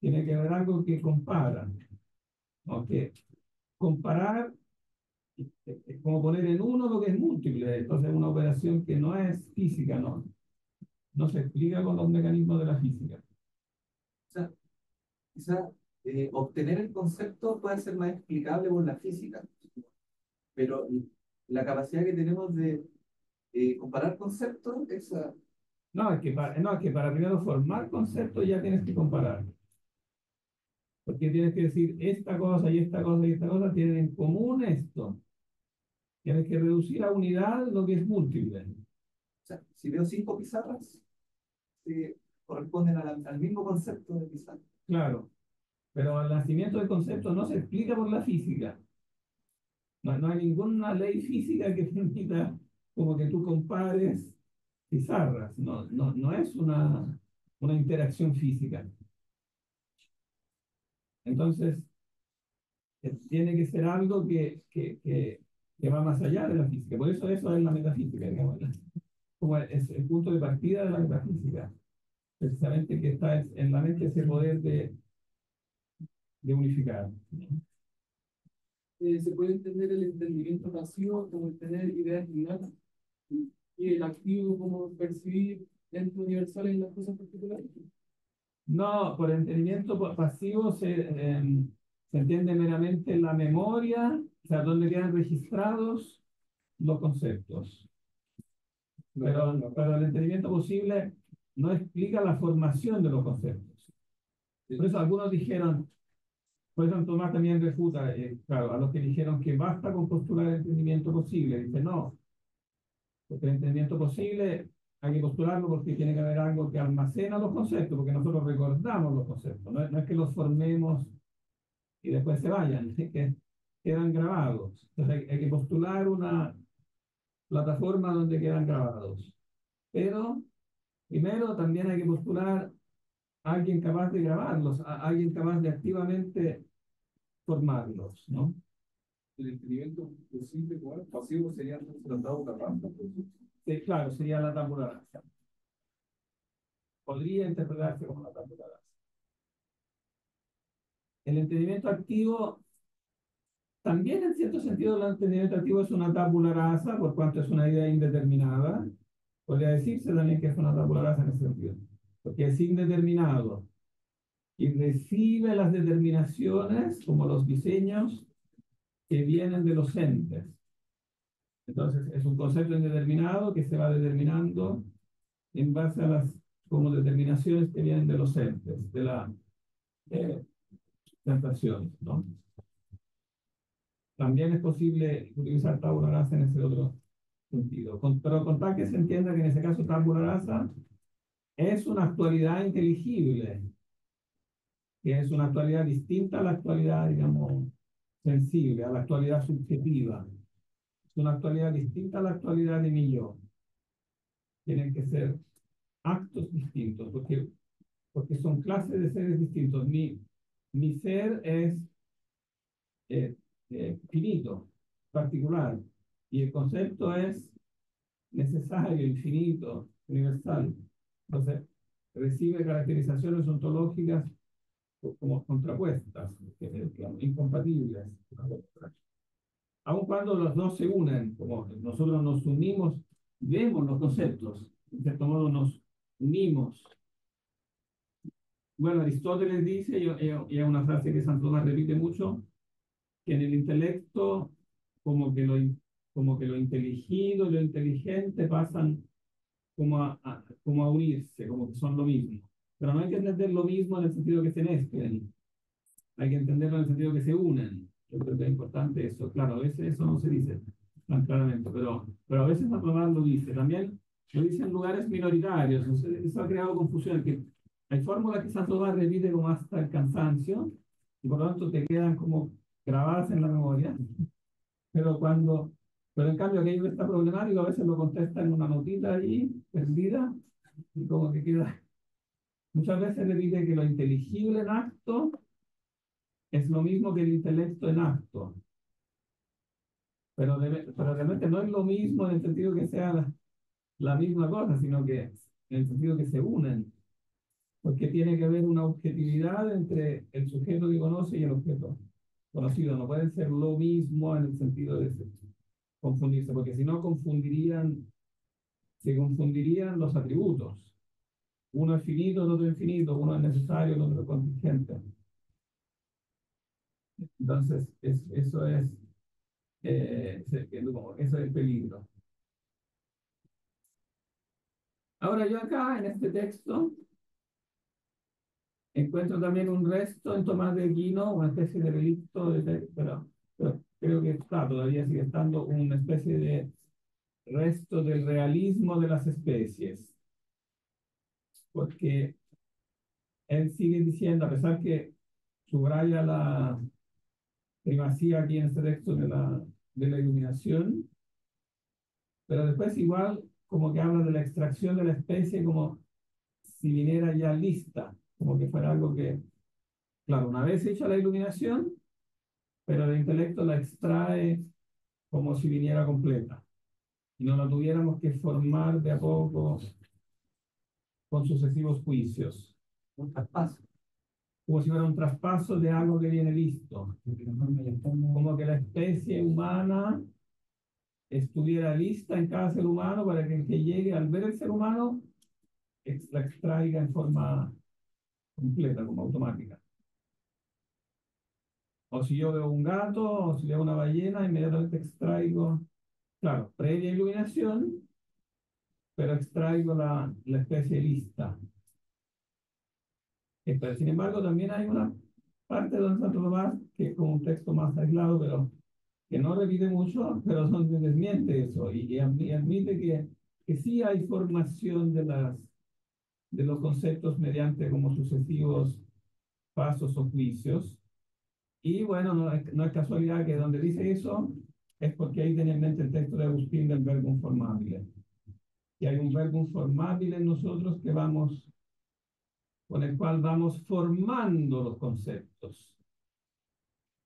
Tiene que haber algo que compara. ¿No? Que comparar es como poner en uno lo que es múltiple. Entonces es una operación que no es física, no se explica con los mecanismos de la física. O sea, quizá obtener el concepto puede ser más explicable por la física, pero la capacidad que tenemos de comparar conceptos, esa, No, es que para primero formar conceptos ya tienes que comparar. Porque tienes que decir, esta cosa y esta cosa y esta cosa tienen en común esto. Tienes que reducir a unidad lo que es múltiple. o sea, si veo 5 pizarras, corresponden al mismo concepto de pizarra. Claro, pero el nacimiento del concepto no se explica por la física. No hay ninguna ley física que permita como que tú compares pizarras. No es una interacción física. Entonces, tiene que ser algo que va más allá de la física. Por eso es la metafísica, digamos, como es el punto de partida de la metafísica. Precisamente que está en la mente ese poder de unificar. Se puede entender el entendimiento pasivo como el tener ideas innatas y el activo como percibir ente universal en las cosas particulares. No, por entendimiento pasivo se entiende meramente la memoria, o sea, donde quedan registrados los conceptos. Pero el entendimiento posible no explica la formación de los conceptos. Por eso algunos dijeron, por eso Tomás también refuta, claro, a los que dijeron que basta con postular el entendimiento posible. Dice, no, porque el entendimiento posible hay que postularlo porque tiene que haber algo que almacena los conceptos, porque nosotros recordamos los conceptos, no es que los formemos y después se vayan, es que quedan grabados. Entonces hay que postular una plataforma donde quedan grabados. Pero primero también hay que postular a alguien capaz de grabarlos, a alguien capaz de activamente formarlos, ¿no? El entendimiento posible, bueno, pasivo sería el tabula rasa. Sí, claro, sería la tabula rasa. Podría interpretarse como la tabula rasa. El entendimiento activo, también en cierto sentido, el entendimiento activo es una tabula rasa, por cuanto es una idea indeterminada. Podría decirse también que es una tabula rasa en ese sentido, porque es indeterminado y recibe las determinaciones como los diseños que vienen de los entes. Entonces, es un concepto indeterminado que se va determinando en base a las como determinaciones que vienen de los entes, de la tentación, ¿no? También es posible utilizar tabula rasa en ese otro sentido. Pero contar que se entienda que en ese caso tabula rasa es una actualidad inteligible, que es una actualidad distinta a la actualidad, digamos, sensible, a la actualidad subjetiva. Es una actualidad distinta a la actualidad de mi yo. Tienen que ser actos distintos, porque son clases de seres distintos. Mi ser es finito, particular, y el concepto es necesario, infinito, universal. Entonces, recibe caracterizaciones ontológicas como contrapuestas, incompatibles. Aun cuando los dos se unen, como nosotros nos unimos, vemos los conceptos, de cierto modo nos unimos. Bueno, Aristóteles dice, y es una frase que Santo Tomás repite mucho, que en el intelecto, como que lo inteligido y lo inteligente pasan como a unirse, como que son lo mismo. Pero no hay que entender lo mismo en el sentido que se mezclen, hay que entenderlo en el sentido que se unen. Yo creo que es importante eso. Claro, a veces eso no se dice tan claramente, pero a veces Santo Tomás lo dice. También lo dice en lugares minoritarios. Entonces, eso ha creado confusión, que hay fórmulas que Santo Tomás repite como hasta el cansancio, y por lo tanto te quedan como grabadas en la memoria. Pero pero en cambio aquello que está problemático a veces lo contesta en una notita ahí, perdida, y como que queda. Muchas veces repite que lo inteligible en acto es lo mismo que el intelecto en acto. Pero realmente no es lo mismo en el sentido que sea la misma cosa, sino que en el sentido que se unen. Porque tiene que haber una objetividad entre el sujeto que conoce y el objeto conocido. No pueden ser lo mismo en el sentido de confundirse, porque si no se confundirían los atributos. Uno es finito, el otro es infinito, uno es necesario, el otro es contingente. Entonces, eso es el peligro. Ahora yo acá, en este texto, encuentro también un resto en Tomás de Aquino, una especie de relicto, pero creo que todavía sigue estando una especie de resto del realismo de las especies. Porque él sigue diciendo, a pesar que subraya la primacía aquí en este texto de la iluminación, pero después igual como que habla de la extracción de la especie como si viniera ya lista, como que fuera algo que, claro, una vez hecha la iluminación, pero el intelecto la extrae como si viniera completa y no la tuviéramos que formar de a poco con sucesivos juicios. Un traspaso. Como si fuera un traspaso de algo que viene listo. Como que la especie humana estuviera lista en cada ser humano para que el que llegue al ver el ser humano la extraiga en forma completa, como automática. O si yo veo un gato, o si veo una ballena, inmediatamente extraigo, claro, previa iluminación, pero extraigo la especie lista. Pero, sin embargo, también hay una parte donde Santo Tomás, que es como un texto más aislado, pero que no repite mucho, pero donde desmiente eso y admite que sí hay formación de los conceptos mediante como sucesivos pasos o juicios. Y bueno, no es casualidad que donde dice eso es porque ahí tiene en mente el texto de Agustín del verbum formabile. Que hay un verbum formabile en nosotros con el cual vamos formando los conceptos.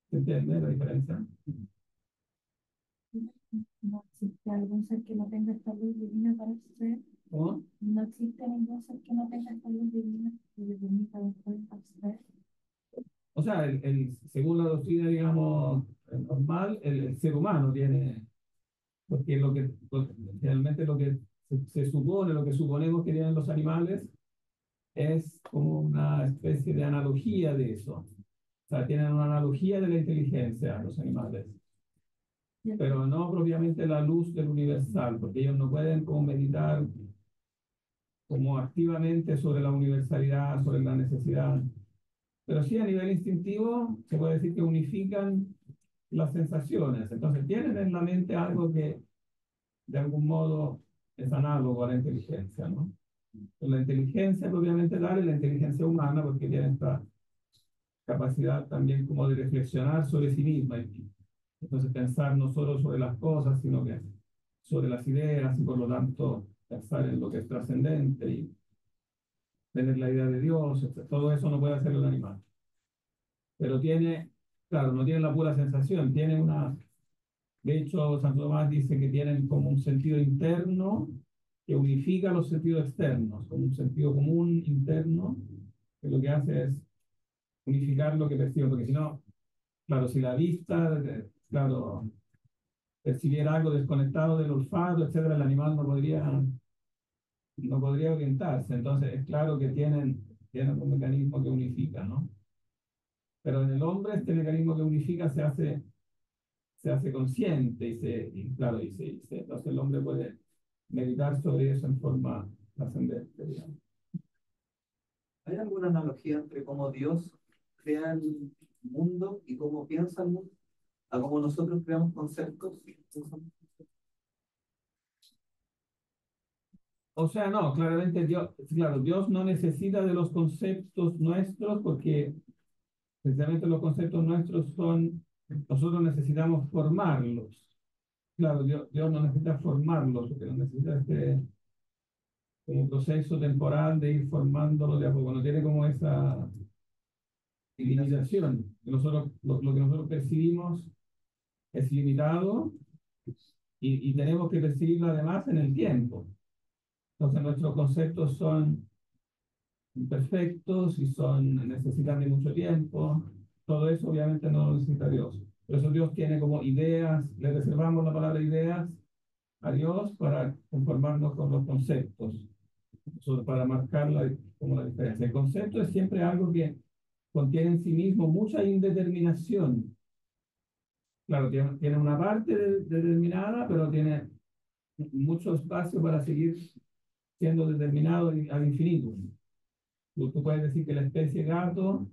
¿Se entiende la diferencia? No existe algún ser que no tenga esta luz divina para ser. ¿Cómo? No existe ningún ser que no tenga esta luz divina que le permita después acceder. O sea, según la doctrina, digamos, normal, el ser humano tiene, porque realmente lo que se supone, lo que suponemos que tienen los animales, es como una especie de analogía de eso. O sea, tienen una analogía de la inteligencia los animales, pero no propiamente la luz del universal, porque ellos no pueden como meditar como activamente sobre la universalidad, sobre la necesidad, pero sí a nivel instintivo se puede decir que unifican las sensaciones. Entonces tienen en la mente algo que de algún modo es análogo a la inteligencia, ¿no? La inteligencia propiamente tal es la inteligencia humana porque tiene esta capacidad también como de reflexionar sobre sí misma. Y entonces pensar no solo sobre las cosas, sino que sobre las ideas y por lo tanto pensar en lo que es trascendente y tener la idea de Dios, etc. Todo eso no puede hacerlo un animal. Pero tiene, claro, no tiene la pura sensación, tiene una, de hecho, Santo Tomás dice que tienen como un sentido interno que unifica los sentidos externos, como un sentido común interno, que lo que hace es unificar lo que percibe, porque si no, claro, si la vista, claro, percibiera algo desconectado del olfato, etcétera, el animal no podría orientarse. Entonces, es claro que tienen un mecanismo que unifica, ¿no? Pero en el hombre este mecanismo que unifica se hace consciente claro, entonces el hombre puede meditar sobre eso en forma trascendente, digamos. ¿Hay alguna analogía entre cómo Dios crea el mundo y cómo piensa el mundo? A cómo nosotros creamos conceptos. O sea, no, claramente Dios no necesita de los conceptos nuestros porque precisamente los conceptos nuestros nosotros necesitamos formarlos. Claro, Dios no necesita formarlos, porque no necesita como proceso temporal de ir formándolo de a poco, no tiene como esa limitación. Lo que nosotros percibimos es limitado y tenemos que percibirlo además en el tiempo. Entonces nuestros conceptos son imperfectos y necesitan de mucho tiempo. Todo eso obviamente no lo necesita Dios. Por eso Dios tiene como ideas, le reservamos la palabra ideas a Dios para conformarnos con los conceptos, para marcar como la diferencia. El concepto es siempre algo que contiene en sí mismo mucha indeterminación. Claro, tiene una parte determinada, pero tiene mucho espacio para seguir siendo determinado al infinito. Tú puedes decir que la especie gato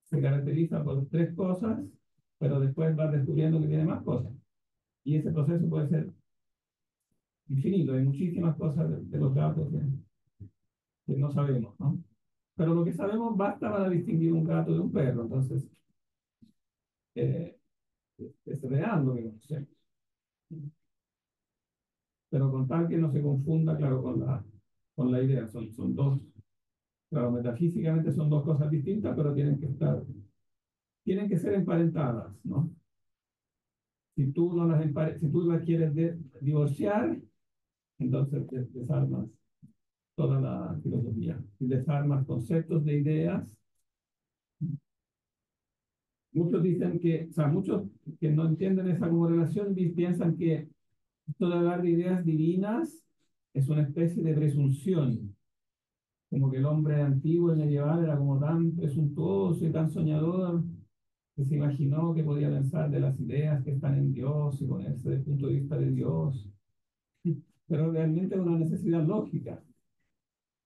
se caracteriza por tres cosas, pero después vas descubriendo que tiene más cosas. Y ese proceso puede ser infinito. Hay muchísimas cosas de los gatos que no sabemos, ¿no? Pero lo que sabemos basta para distinguir un gato de un perro. Entonces, eh, es real lo que conocemos. Pero con tal que no se confunda, claro, con la idea. Son dos, claro, metafísicamente son dos cosas distintas, pero tienen que ser emparentadas, ¿no? Si tú las quieres divorciar, entonces desarmas toda la filosofía. Si desarmas conceptos de ideas, muchos dicen o sea, muchos que no entienden esa como relación piensan que esto de hablar de ideas divinas es una especie de presunción, como que el hombre antiguo y medieval era como tan presuntuoso y tan soñador que se imaginó que podía pensar de las ideas que están en Dios y ponerse desde el punto de vista de Dios. Pero realmente es una necesidad lógica.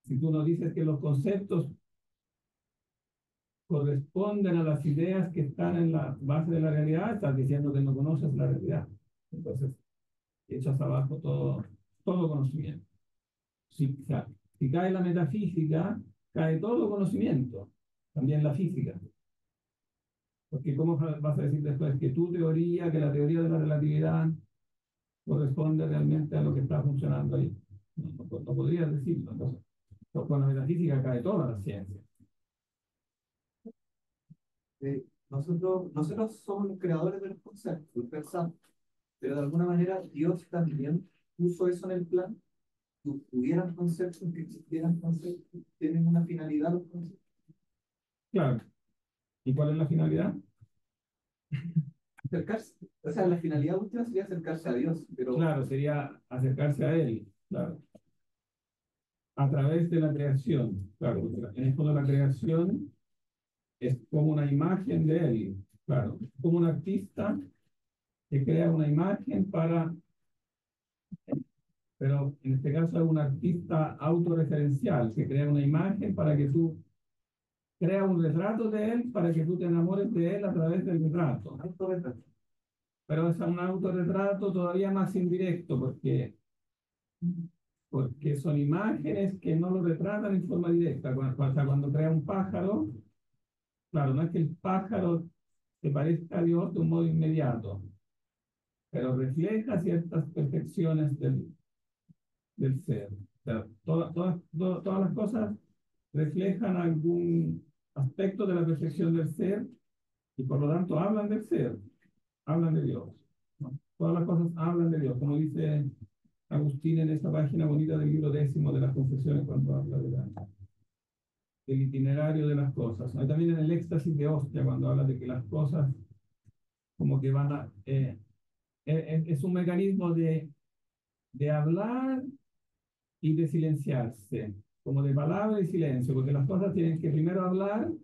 Si tú no dices que los conceptos corresponden a las ideas que están en la base de la realidad, estás diciendo que no conoces la realidad. Entonces, echas abajo todo conocimiento. O sea, si cae la metafísica, cae todo conocimiento, también la física. Porque ¿cómo vas a decir después que tu teoría, que la teoría de la relatividad corresponde realmente a lo que está funcionando ahí? No podrías decirlo. Entonces, con la metafísica cae toda la ciencia. Nosotros somos los creadores de los conceptos, los pensamos, pero de alguna manera Dios también puso eso en el plan. Hubieran conceptos, que existieran conceptos, tienen una finalidad los conceptos. Claro. ¿Y cuál es la finalidad? Acercarse, o sea, la finalidad última sería acercarse a Dios, pero Claro, sería acercarse a Él, claro, a través de la creación. Claro, en el fondo la creación es como una imagen de Él, claro, como un artista que crea una imagen para pero en este caso es un artista autorreferencial que crea una imagen para que tú creas un retrato de él, para que tú te enamores de él a través del retrato. Pero es un autorretrato todavía más indirecto, porque son imágenes que no lo retratan en forma directa. Cuando crea un pájaro, claro, no es que el pájaro se parezca a Dios de un modo inmediato, pero refleja ciertas perfecciones del ser. O sea, todas las cosas reflejan algún aspecto de la perfección del ser y por lo tanto hablan del ser, hablan de Dios, ¿no? Todas las cosas hablan de Dios, como dice Agustín en esta página bonita del libro 10 de las Confesiones cuando habla del itinerario de las cosas, ¿no? Y también en el éxtasis de hostia cuando habla de que las cosas como que van a... es un mecanismo de hablar y de silenciarse, como de palabra y silencio, porque las cosas tienen que primero hablar, o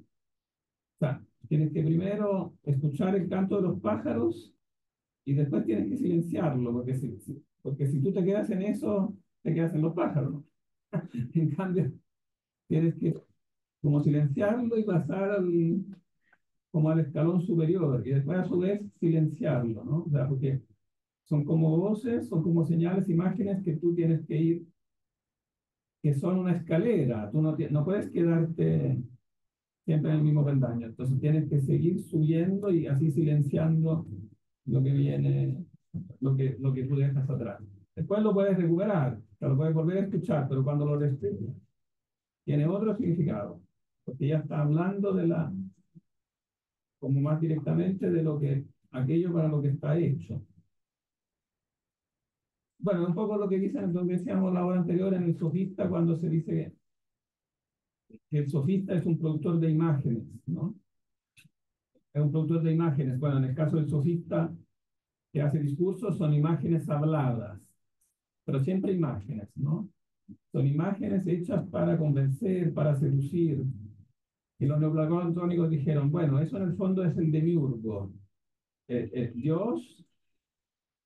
sea, tienes que primero escuchar el canto de los pájaros y después tienes que silenciarlo, porque si tú te quedas en eso, te quedas en los pájaros, ¿no? En cambio, tienes que como silenciarlo y pasar como al escalón superior y después a su vez silenciarlo, ¿no? O sea, porque son como voces, son como señales, imágenes que tú tienes que ir, que son una escalera, tú no puedes quedarte siempre en el mismo peldaño, entonces tienes que seguir subiendo y así silenciando lo que viene, lo que tú dejas atrás. Después lo puedes recuperar, te lo puedes volver a escuchar, pero cuando lo reescuchas, tiene otro significado, porque ya está hablando como más directamente de aquello para lo que está hecho. Bueno, un poco lo que dicen, lo que decíamos la hora anterior en el sofista, cuando se dice que el sofista es un productor de imágenes, ¿no? Es un productor de imágenes. Bueno, en el caso del sofista que hace discursos, son imágenes habladas, pero siempre imágenes, ¿no? Son imágenes hechas para convencer, para seducir. Y los neoplatónicos dijeron, bueno, eso en el fondo es el demiurgo. Dios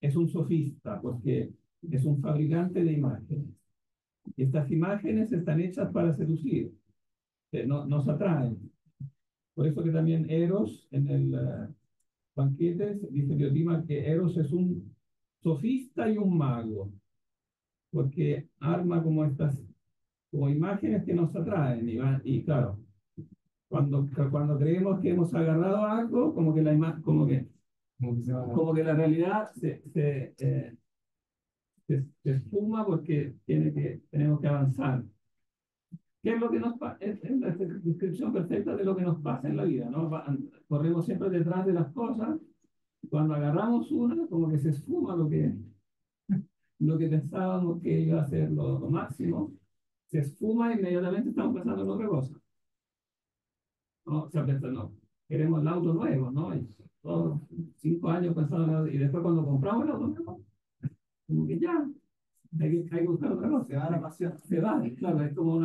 es un sofista, porque es un fabricante de imágenes. Y estas imágenes están hechas para seducir, nos atraen. Por eso que también Eros, en el banquete, dice Diotima que Eros es un sofista y un mago, porque arma como estas como imágenes que nos atraen. Y claro, cuando creemos que hemos agarrado algo, como que como que la realidad se esfuma porque tenemos que avanzar. ¿Qué es lo que nos pasa? Es la descripción perfecta de lo que nos pasa en la vida, ¿no? Corremos siempre detrás de las cosas. Cuando agarramos una, como que se esfuma lo que pensábamos que iba a ser lo máximo, se esfuma e inmediatamente estamos pensando en otra cosa, ¿no? O sea, no, queremos el auto nuevo, ¿no? Y todos 5 años pensando en el auto, y después cuando compramos el auto nuevo, como que ya, hay que buscar otra cosa. Se va la pasión. Se va, claro, es como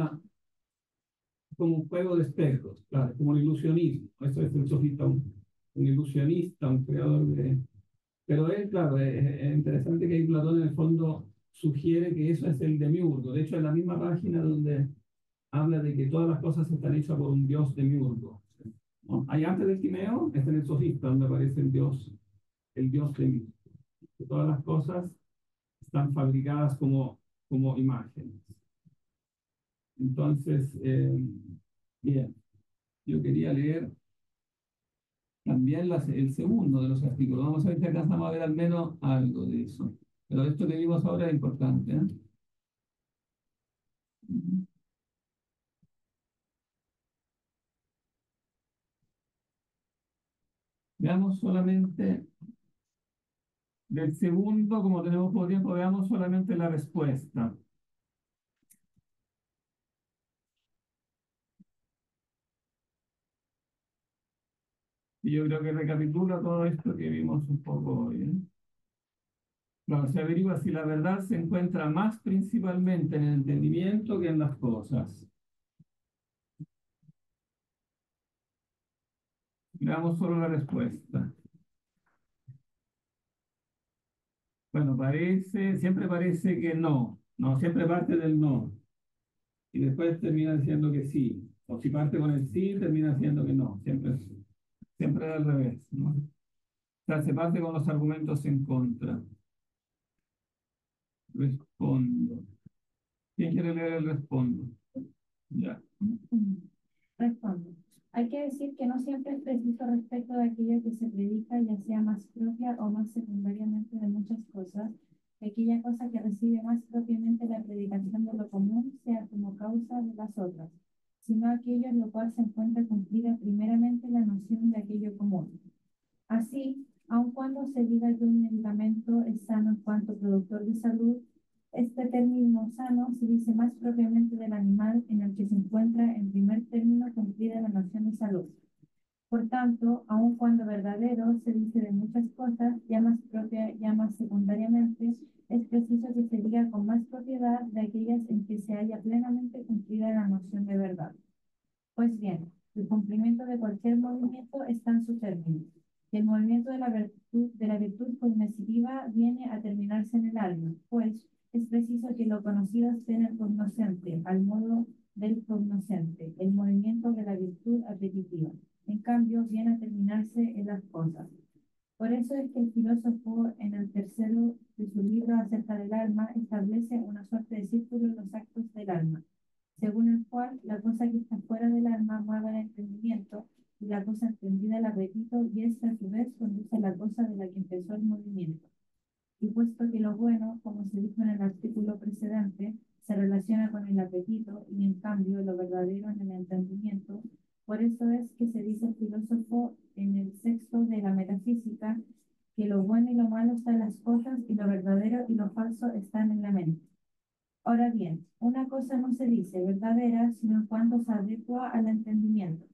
un juego de espejos, claro, como un ilusionismo. Eso es el sofista, un ilusionista, un creador de... Pero él, claro, es interesante que ahí Platón en el fondo sugiere que eso es el demiurgo. De hecho, en la misma página donde habla de que todas las cosas están hechas por un dios demiurgo, ¿no? Ahí antes del Timeo está en el sofista, donde aparece el dios demiurgo. Que todas las cosas están fabricadas como imágenes. Entonces, bien, yo quería leer también el segundo de los artículos. Vamos a ver si alcanzamos a ver al menos algo de eso. Pero esto que vimos ahora es importante, ¿eh? Veamos solamente del segundo, como tenemos poco tiempo, veamos solamente la respuesta. Y yo creo que recapitula todo esto que vimos un poco hoy, ¿eh? Claro, se averigua si la verdad se encuentra más principalmente en el entendimiento que en las cosas. Veamos solo la respuesta. Bueno, siempre parece que no, no, siempre parte del no, y después termina diciendo que sí, o si parte con el sí, termina diciendo que no, siempre al revés, ¿no? O sea, se parte con los argumentos en contra. Respondo. ¿Quién quiere leer el respondo? Ya. Respondo. Hay que decir que no siempre es preciso respecto de aquello que se predica, ya sea más propia o más secundariamente de muchas cosas, que aquella cosa que recibe más propiamente la predicación de lo común sea como causa de las otras, sino aquello en lo cual se encuentra cumplida primeramente la noción de aquello común. Así, aun cuando se diga que un medicamento es sano en cuanto productor de salud, este término sano se dice más propiamente del animal en el que se encuentra en primer término cumplida la noción de salud. Por tanto, aun cuando verdadero se dice de muchas cosas, ya más propia, ya más secundariamente, es preciso que se diga con más propiedad de aquellas en que se haya plenamente cumplida la noción de verdad. Pues bien, el cumplimiento de cualquier movimiento está en su término. Y el movimiento de la virtud cognitiva viene a terminarse en el alma, pues es preciso que lo conocido esté en el cognoscente, al modo del cognoscente, el movimiento de la virtud apetitiva. En cambio, viene a terminarse en las cosas. Por eso es que el filósofo, en el tercero de su libro acerca del alma, establece una suerte de círculo en los actos del alma, según el cual la cosa que está fuera del alma mueve el entendimiento y la cosa entendida el apetito, y esta a su vez conduce a la cosa de la que empezó el movimiento. Y puesto que lo bueno, como se dijo en el artículo precedente, se relaciona con el apetito y en cambio lo verdadero en el entendimiento, por eso es que se dice el filósofo en el sexto de la metafísica que lo bueno y lo malo están en las cosas y lo verdadero y lo falso están en la mente. Ahora bien, una cosa no se dice verdadera sino en cuanto se adecua al entendimiento.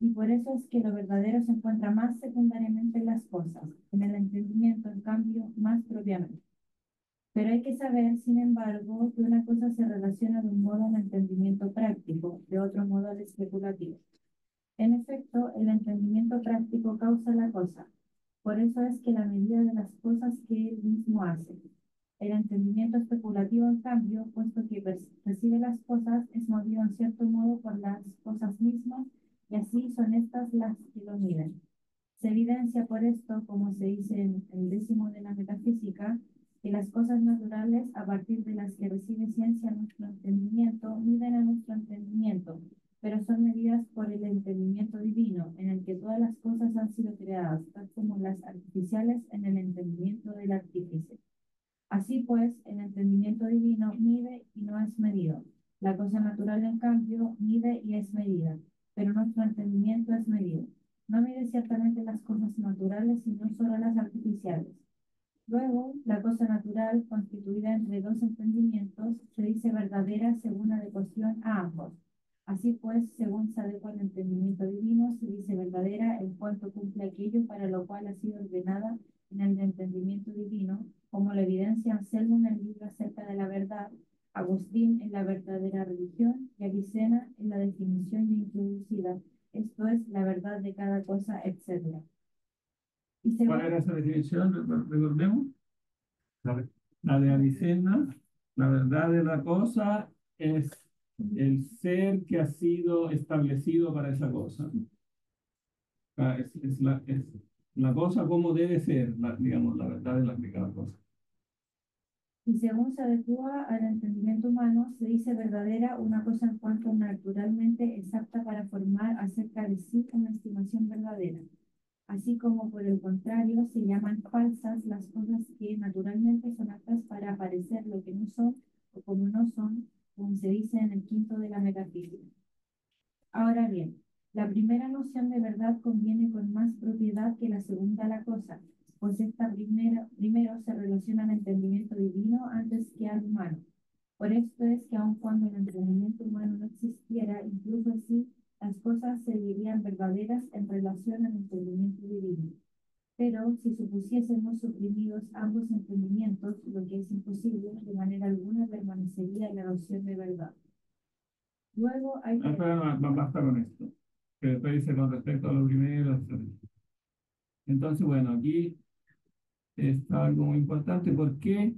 Y por eso es que lo verdadero se encuentra más secundariamente en las cosas, en el entendimiento, en cambio, más propiamente. Pero hay que saber, sin embargo, que una cosa se relaciona de un modo al entendimiento práctico, de otro modo al especulativo. En efecto, el entendimiento práctico causa la cosa. Por eso es que la medida de las cosas que él mismo hace. El entendimiento especulativo, en cambio, puesto que percibe las cosas, es movido en cierto modo por las cosas mismas, y así son estas las que lo miden. Se evidencia por esto, como se dice en el décimo de la metafísica, que las cosas naturales, a partir de las que recibe ciencia nuestro entendimiento, miden a nuestro entendimiento, pero son medidas por el entendimiento divino, en el que todas las cosas han sido creadas, tal como las artificiales en el entendimiento del artífice. Así pues, el entendimiento divino mide y no es medido. La cosa natural, en cambio, mide y es medida, pero nuestro entendimiento es medido. No mide ciertamente las cosas naturales, sino solo las artificiales. Luego, la cosa natural, constituida entre dos entendimientos, se dice verdadera según adecuación a ambos. Así pues, según se adecua al entendimiento divino, se dice verdadera en cuanto cumple aquello para lo cual ha sido ordenada en el entendimiento divino, como lo evidencia Anselmo en el libro acerca de la verdad, Agustín en la verdadera religión y Avicena en la definición ya introducida, esto es, la verdad de cada cosa, etc. Y ¿Cuál según era esa definición? Recordemos. ¿Sabe? La de Avicena, la verdad de la cosa es el ser que ha sido establecido para esa cosa. Es la cosa como debe ser, digamos, la verdad de cada cosa. Y según se adecua al entendimiento humano, se dice verdadera una cosa en cuanto naturalmente es apta para formar acerca de sí una estimación verdadera, así como por el contrario se llaman falsas las cosas que naturalmente son aptas para parecer lo que no son o como no son, como se dice en el quinto de la metafísica. Ahora bien, la primera noción de verdad conviene con más propiedad que la segunda a la cosa, pues esta primero se relaciona al entendimiento divino antes que al humano. Por esto es que aun cuando el entendimiento humano no existiera, incluso así, las cosas se dirían verdaderas en relación al entendimiento divino. Pero si supusiésemos suprimidos ambos entendimientos, lo que es imposible, de manera alguna permanecería la noción de verdad. Luego hay que... Pero basta con esto. Que después dice con respecto a lo primero, etc. Entonces, bueno, aquí es algo muy importante. ¿Por qué?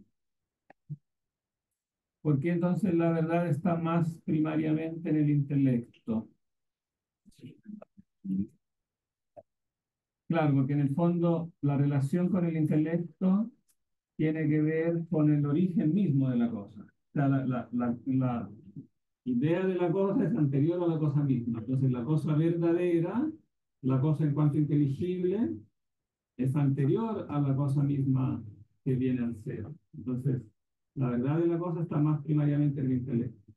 Porque entonces la verdad está más primariamente en el intelecto. Claro, porque en el fondo la relación con el intelecto tiene que ver con el origen mismo de la cosa. O sea, la idea de la cosa es anterior a la cosa misma. Entonces, la cosa verdadera, la cosa en cuanto inteligible, es anterior a la cosa misma que viene al ser. Entonces, la verdad de la cosa está más primariamente en el intelecto,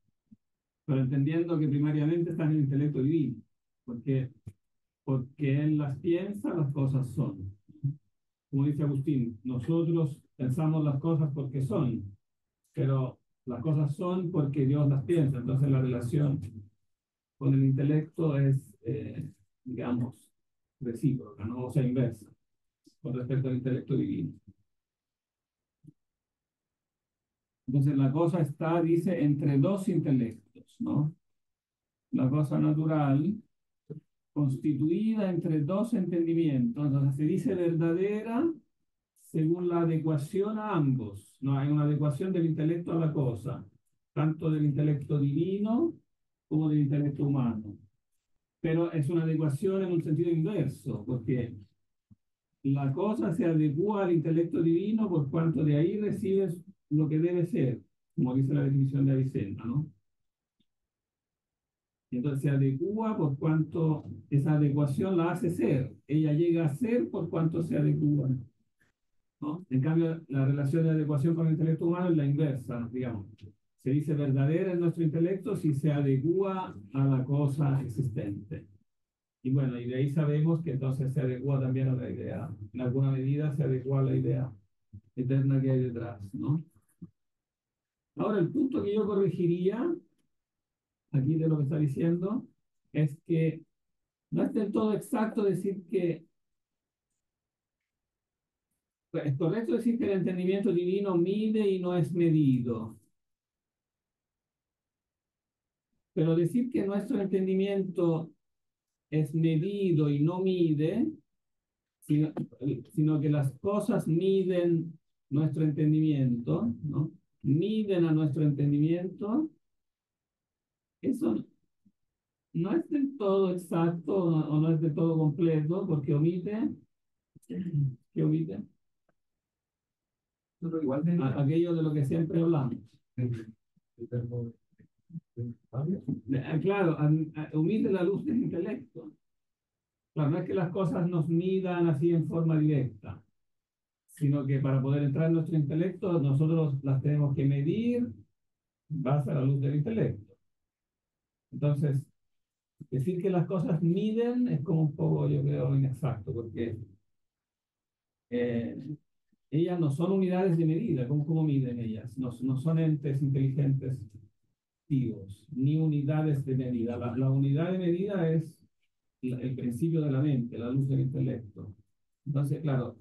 pero entendiendo que primariamente está en el intelecto divino, porque, porque él las piensa, las cosas son. Como dice Agustín, nosotros pensamos las cosas porque son, pero las cosas son porque Dios las piensa. Entonces la relación con el intelecto es, digamos, recíproca, ¿no? O sea, inversa, con respecto al intelecto divino. Entonces la cosa está, dice, entre dos intelectos, ¿no? La cosa natural, constituida entre dos entendimientos. Entonces se dice verdadera según la adecuación a ambos, ¿no? Hay una adecuación del intelecto a la cosa, tanto del intelecto divino como del intelecto humano. Pero es una adecuación en un sentido inverso, porque la cosa se adecua al intelecto divino por cuanto de ahí recibes lo que debe ser, como dice la definición de Avicenna, ¿no? Y entonces se adecua por cuanto esa adecuación la hace ser. Ella llega a ser por cuanto se adecua, ¿no? En cambio, la relación de adecuación con el intelecto humano es la inversa, digamos. Se dice verdadera en nuestro intelecto si se adecua a la cosa existente. Y bueno, y de ahí sabemos que entonces se adecua también a la idea, en alguna medida se adecua a la idea eterna que hay detrás, ¿no? Ahora, el punto que yo corregiría aquí de lo que está diciendo es que no es del todo exacto decir que, pues, es correcto decir que el entendimiento divino mide y no es medido, pero decir que nuestro entendimiento es medido y no mide, sino que las cosas miden nuestro entendimiento, ¿no? Miden a nuestro entendimiento, eso no es del todo exacto o no es del todo completo, porque omite, ¿qué omite? Pero igual de Aquello de lo que siempre hablamos. Claro, omite la luz del intelecto. Claro, no es que las cosas nos midan así en forma directa, sino que para poder entrar en nuestro intelecto, nosotros las tenemos que medir en base a la luz del intelecto. Entonces, decir que las cosas miden es como un poco, yo creo, inexacto, porque eh, ellas no son unidades de medida. ¿Cómo miden ellas? No son entes inteligentes vivos, ni unidades de medida. La unidad de medida es el principio de la mente, la luz del intelecto. Entonces, claro,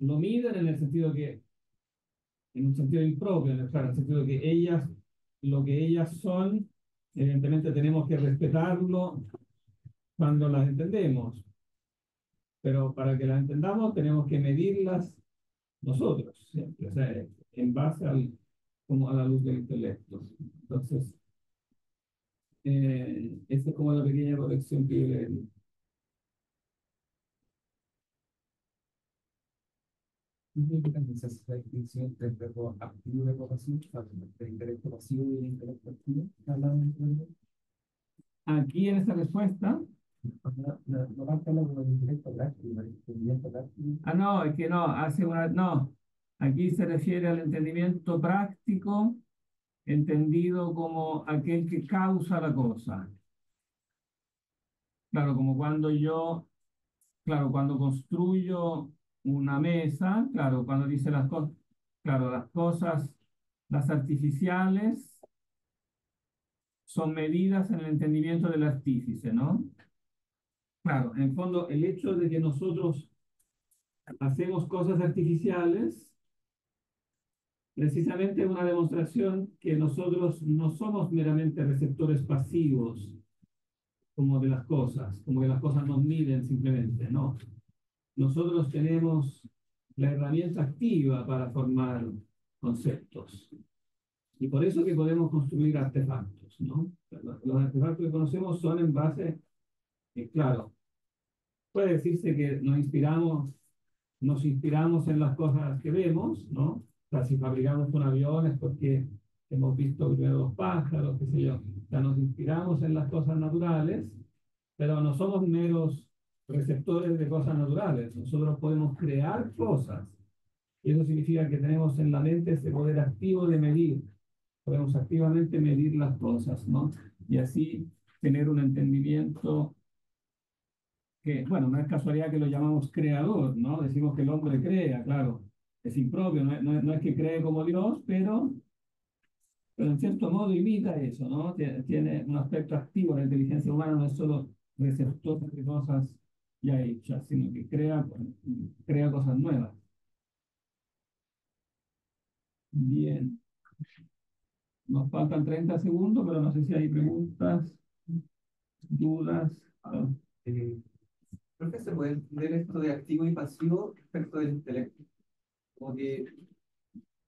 lo miden en el sentido que, en un sentido impropio, claro, en el sentido de que ellas, lo que ellas son, evidentemente tenemos que respetarlo cuando las entendemos, pero para que las entendamos tenemos que medirlas nosotros, siempre, o sea, en base como a la luz del intelecto. Entonces, esa es como la pequeña corrección que yo le di. ¿qué significa entonces la distinción entre el verbo activo y el verbo pasivo? El intelecto pasivo y el intelecto activo. Aquí en esta respuesta, No va a hablar como el intelecto práctico, el entendimiento práctico. no, es que no, no, aquí se refiere al entendimiento práctico, entendido como aquel que causa la cosa. Claro, como cuando claro, cuando construyo una mesa, claro, cuando dice las cosas, claro, las cosas, las artificiales son medidas en el entendimiento del artífice, ¿no? Claro, en el fondo, el hecho de que nosotros hacemos cosas artificiales, precisamente es una demostración que nosotros no somos meramente receptores pasivos como de las cosas, como que las cosas nos miden simplemente, ¿no? Nosotros tenemos la herramienta activa para formar conceptos. Y por eso que podemos construir artefactos, ¿no? Los artefactos que conocemos son en base, claro, puede decirse que nos inspiramos en las cosas que vemos, ¿no? O sea, si fabricamos un avión es porque hemos visto primero los pájaros, qué sé yo. O sea, nos inspiramos en las cosas naturales, pero no somos meros receptores de cosas naturales. Nosotros podemos crear cosas. Y eso significa que tenemos en la mente ese poder activo de medir. Podemos activamente medir las cosas, ¿no? Y así tener un entendimiento que, bueno, no es casualidad que lo llamamos creador, ¿no? Decimos que el hombre crea, claro, es impropio, no es que cree como Dios, pero en cierto modo imita eso, ¿no? Tiene un aspecto activo, la inteligencia humana no es solo receptor de cosas ya hechas, sino que crea cosas nuevas. Bien, nos faltan 30 segundos, pero no sé si hay preguntas, dudas. Eh, Creo que se puede entender esto de activo y pasivo respecto del intelecto. Como que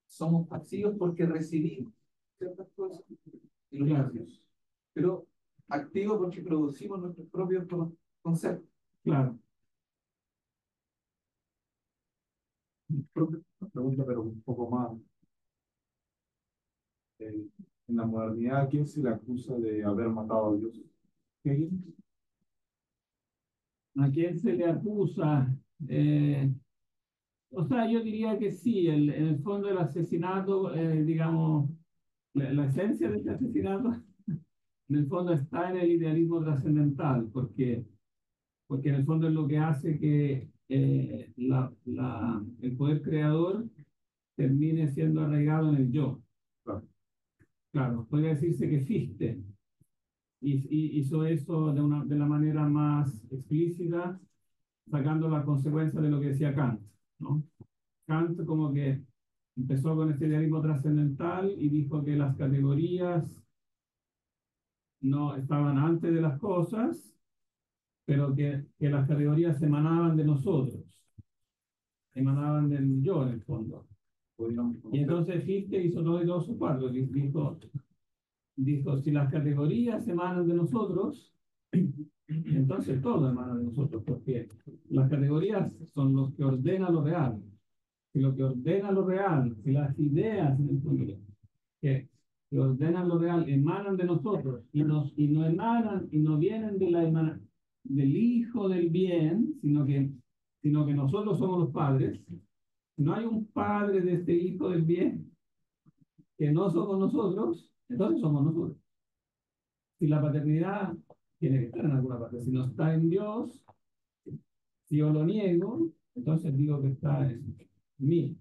somos pasivos porque recibimos ciertas cosas y los Claro. cambios. Pero activos porque producimos nuestros propios conceptos. Claro. Una pregunta, pero un poco más. Eh, en la modernidad, ¿a quién se le acusa de haber matado a Dios? ¿Hegel? ¿A quién se le acusa? O sea, yo diría que sí, en el fondo el asesinato, digamos, la esencia de este asesinato, en el fondo está en el idealismo trascendental, porque en el fondo es lo que hace que el poder creador termine siendo arraigado en el yo. Claro. Claro, podría decirse que Fichte hizo eso de la manera más explícita, sacando las consecuencias de lo que decía Kant, ¿no? Kant como que empezó con este idealismo trascendental y dijo que las categorías no estaban antes de las cosas, pero que las categorías emanaban de nosotros, emanaban del yo en el fondo. Podríamos Y conocer. entonces Fichte hizo todo su cuadro, dijo, si las categorías emanan de nosotros, entonces todo emana de nosotros, porque las categorías son los que ordenan lo real. Si lo que ordena lo real, si las ideas en el fondo que ordenan lo real emanan de nosotros y no emanan y no vienen del Hijo del Bien, sino que nosotros somos los padres. No hay un padre de este Hijo del Bien que no somos nosotros, entonces somos nosotros. Si la paternidad tiene que estar en alguna parte, si no está en Dios, si yo lo niego, entonces digo que está en mí.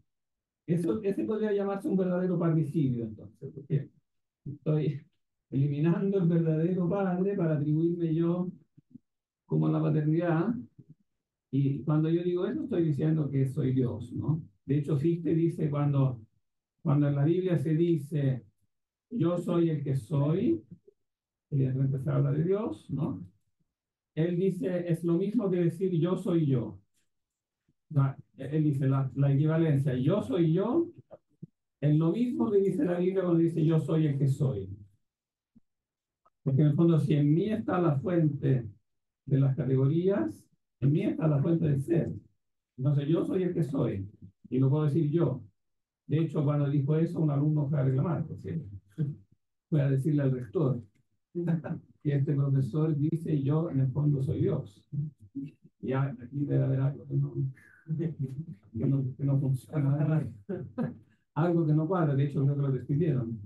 Ese podría llamarse un verdadero parricidio, entonces, porque estoy eliminando el verdadero padre para atribuirme yo como la paternidad. Y cuando yo digo eso, estoy diciendo que soy Dios, ¿no? De hecho, Fichte dice cuando en la Biblia se dice yo soy el que soy, evidentemente se habla de Dios, ¿no? Él dice es lo mismo que decir yo soy yo. O sea, él dice la equivalencia yo soy yo es lo mismo que dice la Biblia cuando dice yo soy el que soy. Porque en el fondo, si en mí está la fuente de las categorías, en mí está la fuente del ser. Entonces yo soy el que soy. Y lo puedo decir yo. De hecho, cuando dijo eso, un alumno fue a reclamar, porque fue a decirle al rector que este profesor dice yo en el fondo soy Dios. Y aquí debe haber algo que no funciona. Algo que no cuadra, de hecho creo que lo despidieron.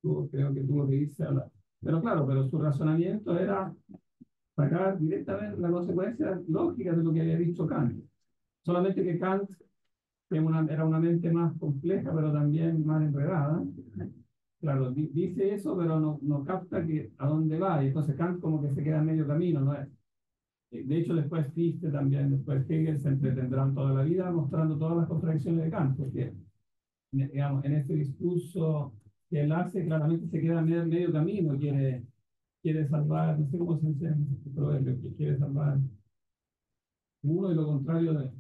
Creo que tuvo que irse a la... Pero claro, pero su razonamiento era sacar directamente la consecuencia lógica de lo que había dicho Kant. Solamente que Kant era una mente más compleja, pero también más enredada. Claro, dice eso, pero no capta a dónde va. Y entonces Kant como que se queda en medio camino, ¿no? De hecho, después Fichte también, después Hegel se entretendrán toda la vida mostrando todas las contradicciones de Kant, porque digamos, en este discurso que él hace, claramente se queda en medio camino, quiere salvar, no sé cómo se dice en este proverbio, que quiere salvar uno y lo contrario de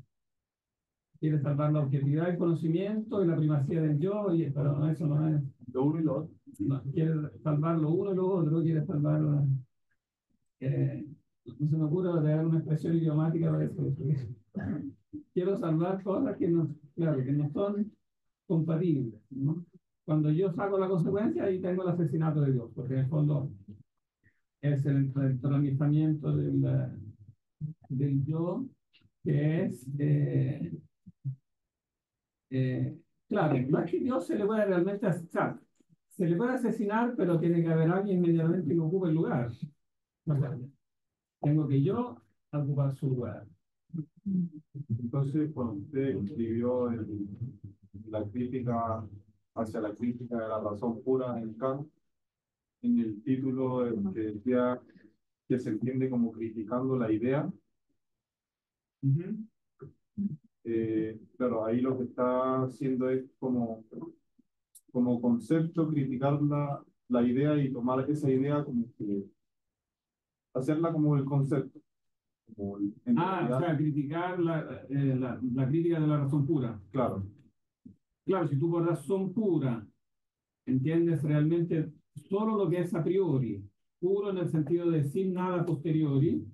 quiere salvar la objetividad del conocimiento y la primacía del yo, pero no, eso no es. Lo uno y lo otro. No, quiere salvar lo uno y lo otro, quiere salvar. No se me ocurre crear una expresión idiomática para eso. Quiero salvar cosas que no, claro, que no son compatibles, ¿no? Cuando yo saco la consecuencia, ahí tengo el asesinato de Dios, porque en el fondo es el entronizamiento del yo, que es, claro, no es que Dios se le pueda realmente asesinar, se le puede asesinar, pero tiene que haber alguien inmediatamente que ocupe el lugar. O sea, tengo que yo ocupar su lugar. Entonces, cuando usted escribió la crítica hacia la crítica de la razón pura en Kant, en el título que decía que se entiende como criticando la idea, claro, ahí lo que está haciendo es como concepto criticar la idea y tomar esa idea como que hacerla como el concepto. En O realidad, sea, criticar la crítica de la razón pura. claro, Claro, si tú por razón pura entiendes realmente solo lo que es a priori, puro en el sentido de sin nada a posteriori,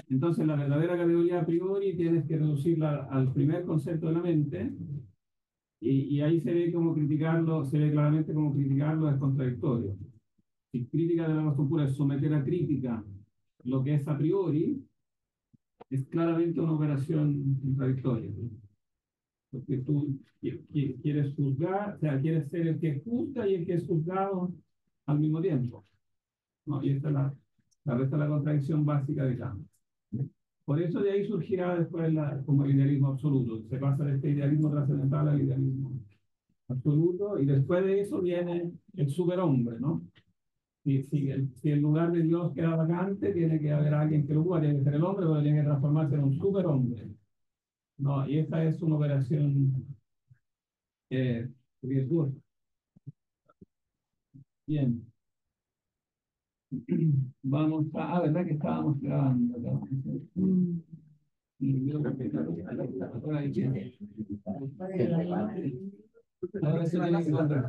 entonces la verdadera categoría a priori tienes que reducirla al primer concepto de la mente, y ahí se ve como criticarlo, se ve claramente como criticarlo es contradictorio. Si crítica de la razón pura es someter a crítica lo que es a priori, es claramente una operación contradictoria, ¿no? Porque tú quieres juzgar, o sea, quieres ser el que juzga y el que es juzgado al mismo tiempo, ¿no? Y esta es esta es la contradicción básica de Kant. Por eso de ahí surgirá después como el idealismo absoluto. Se pasa de este idealismo trascendental al idealismo absoluto, y después de eso viene el superhombre, ¿no? Si el lugar de Dios queda vacante, tiene que haber alguien que lo ocupe, tiene que ser el hombre, pero tiene que transformarse en un superhombre, ¿no? Y esta es una operación riesgosa. Bien. Vamos a, ¿verdad que estábamos grabando acá? Y creo que ahora se tiene que contar.